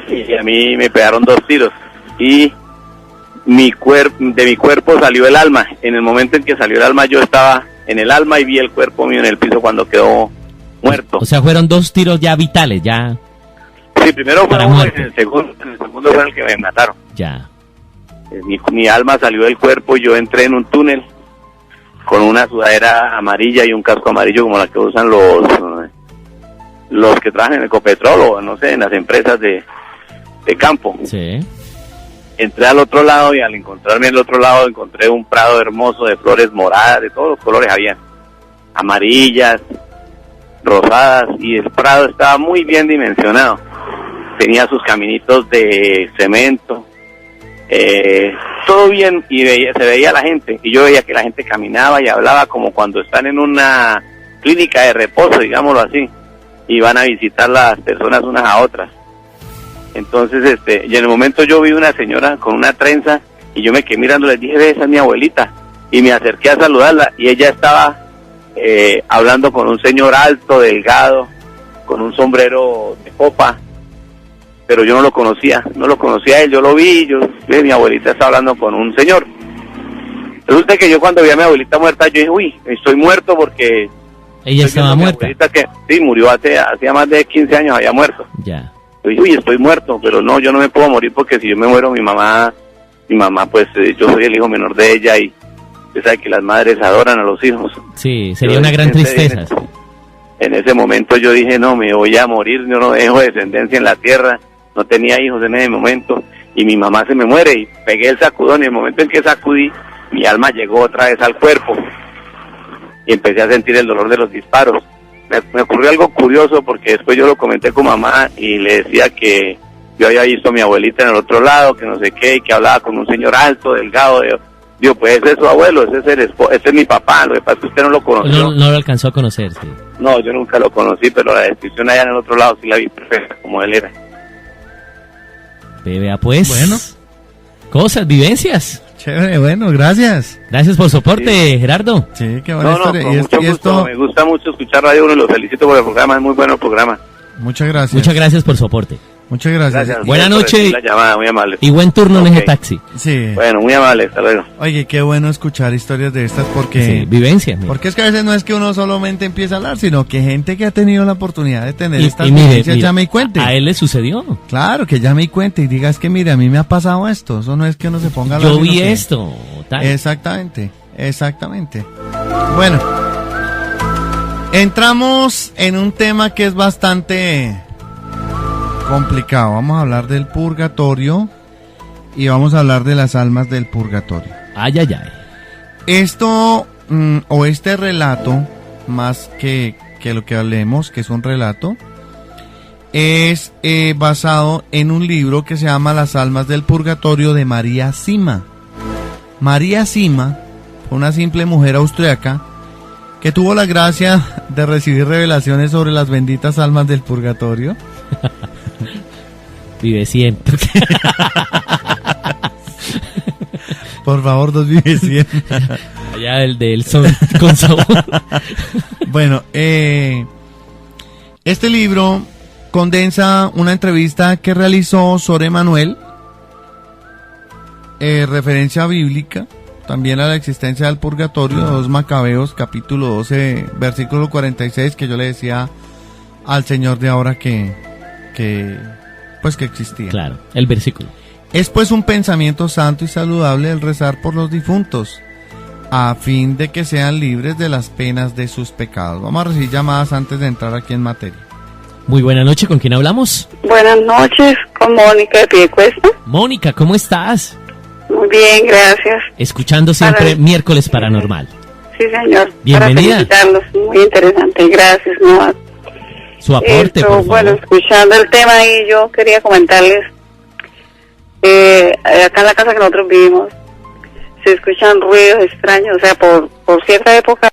y a mí me pegaron 2 tiros y de mi cuerpo salió el alma. En el momento en que salió el alma, yo estaba en el alma y vi el cuerpo mío en el piso cuando quedó muerto. O sea, fueron 2 tiros ya vitales, ya. Sí, primero fue uno y en el segundo fue el que me mataron. Ya. Mi alma salió del cuerpo, yo entré en un túnel con una sudadera amarilla y un casco amarillo como la que usan los que trabajan en Ecopetrol o no sé, en las empresas de campo. Sí. Entré al otro lado y al encontrarme al otro lado encontré un prado hermoso de flores moradas, de todos los colores había, amarillas, rosadas, y el prado estaba muy bien dimensionado. Tenía sus caminitos de cemento, todo bien, y se veía la gente, y yo veía que la gente caminaba y hablaba como cuando están en una clínica de reposo, digámoslo así, y van a visitar las personas unas a otras. Entonces, y en el momento yo vi una señora con una trenza, y yo me quedé mirando, les dije, esa es mi abuelita, y me acerqué a saludarla, y ella estaba hablando con un señor alto, delgado, con un sombrero de copa, pero yo no lo conocía a él, yo lo vi, mi abuelita estaba hablando con un señor. Resulta que yo cuando vi a mi abuelita muerta, yo dije, uy, estoy muerto porque... Ella estaba muerta. Mi abuelita que, sí, murió hacía más de 15 años, había muerto. Ya. Yo dije, uy, estoy muerto, pero no, yo no me puedo morir porque si yo me muero, mi mamá, pues yo soy el hijo menor de ella y usted sabe que las madres adoran a los hijos. Sí, sería una gran tristeza. En ese momento yo dije, no, me voy a morir, yo no dejo descendencia en la tierra, no tenía hijos en ese momento, y mi mamá se me muere, y pegué el sacudón, y en el momento en que sacudí, mi alma llegó otra vez al cuerpo, y empecé a sentir el dolor de los disparos. Me ocurrió algo curioso, porque después yo lo comenté con mamá, y le decía que yo había visto a mi abuelita en el otro lado, que no sé qué, y que hablaba con un señor alto, delgado, digo, pues ese es su abuelo, ese es mi papá, lo que pasa es que usted no lo conoció. No lo alcanzó a conocer, sí. No, yo nunca lo conocí, pero la descripción allá en el otro lado sí la vi perfecta, como él era. Vea pues. Bueno. Cosas, vivencias. Chévere, bueno, gracias. Gracias por soporte, Gerardo. Sí, qué buena historia. Con mucho gusto, me gusta mucho escuchar Radio 1 y los felicito por el programa, es muy bueno el programa. Muchas gracias. Muchas gracias por soporte. Muchas gracias. Buenas noches. La llamada, muy amable. Y buen turno en ese taxi. Sí. Bueno, muy amable, hasta luego. Oye, qué bueno escuchar historias de estas porque... Sí, vivencia. Mira. Porque es que a veces no es que uno solamente empiece a hablar, sino que gente que ha tenido la oportunidad de tener estas mire, vivencias llame y cuente. A él le sucedió. Claro, que llame y cuente y diga, es que mire, a mí me ha pasado esto. Eso no es que uno se ponga a hablar. Yo vi esto. Tal. Exactamente. Bueno, entramos en un tema que es bastante complicado. Vamos a hablar del purgatorio y vamos a hablar de las almas del purgatorio. Ay, ay, ay. Esto, o este relato, más que lo que hablemos, que es un relato, es basado en un libro que se llama Las almas del purgatorio de María Sima. María Sima fue una simple mujer austriaca que tuvo la gracia de recibir revelaciones sobre las benditas almas del purgatorio. Vive siempre. Por favor, dos vive 100. Allá el del son con sabor. Bueno, este libro condensa una entrevista que realizó Sor Emanuel, referencia bíblica, también a la existencia del purgatorio, 2 Macabeos, capítulo 12, versículo 46, que yo le decía al señor de ahora que existía. Claro, el versículo. Es pues un pensamiento santo y saludable el rezar por los difuntos, a fin de que sean libres de las penas de sus pecados. Vamos a recibir llamadas antes de entrar aquí en materia. Muy buena noche, ¿con quién hablamos? Buenas noches, con Mónica de Piedecuesta. Mónica, ¿cómo estás? Muy bien, gracias. Escuchando siempre Miércoles Paranormal. Sí, señor. Bienvenida. Para felicitarlos, muy interesante, gracias. ¿No? Su aporte, por favor. Bueno, escuchando el tema ahí, yo quería comentarles, acá en la casa que nosotros vivimos, se escuchan ruidos extraños, o sea, por cierta época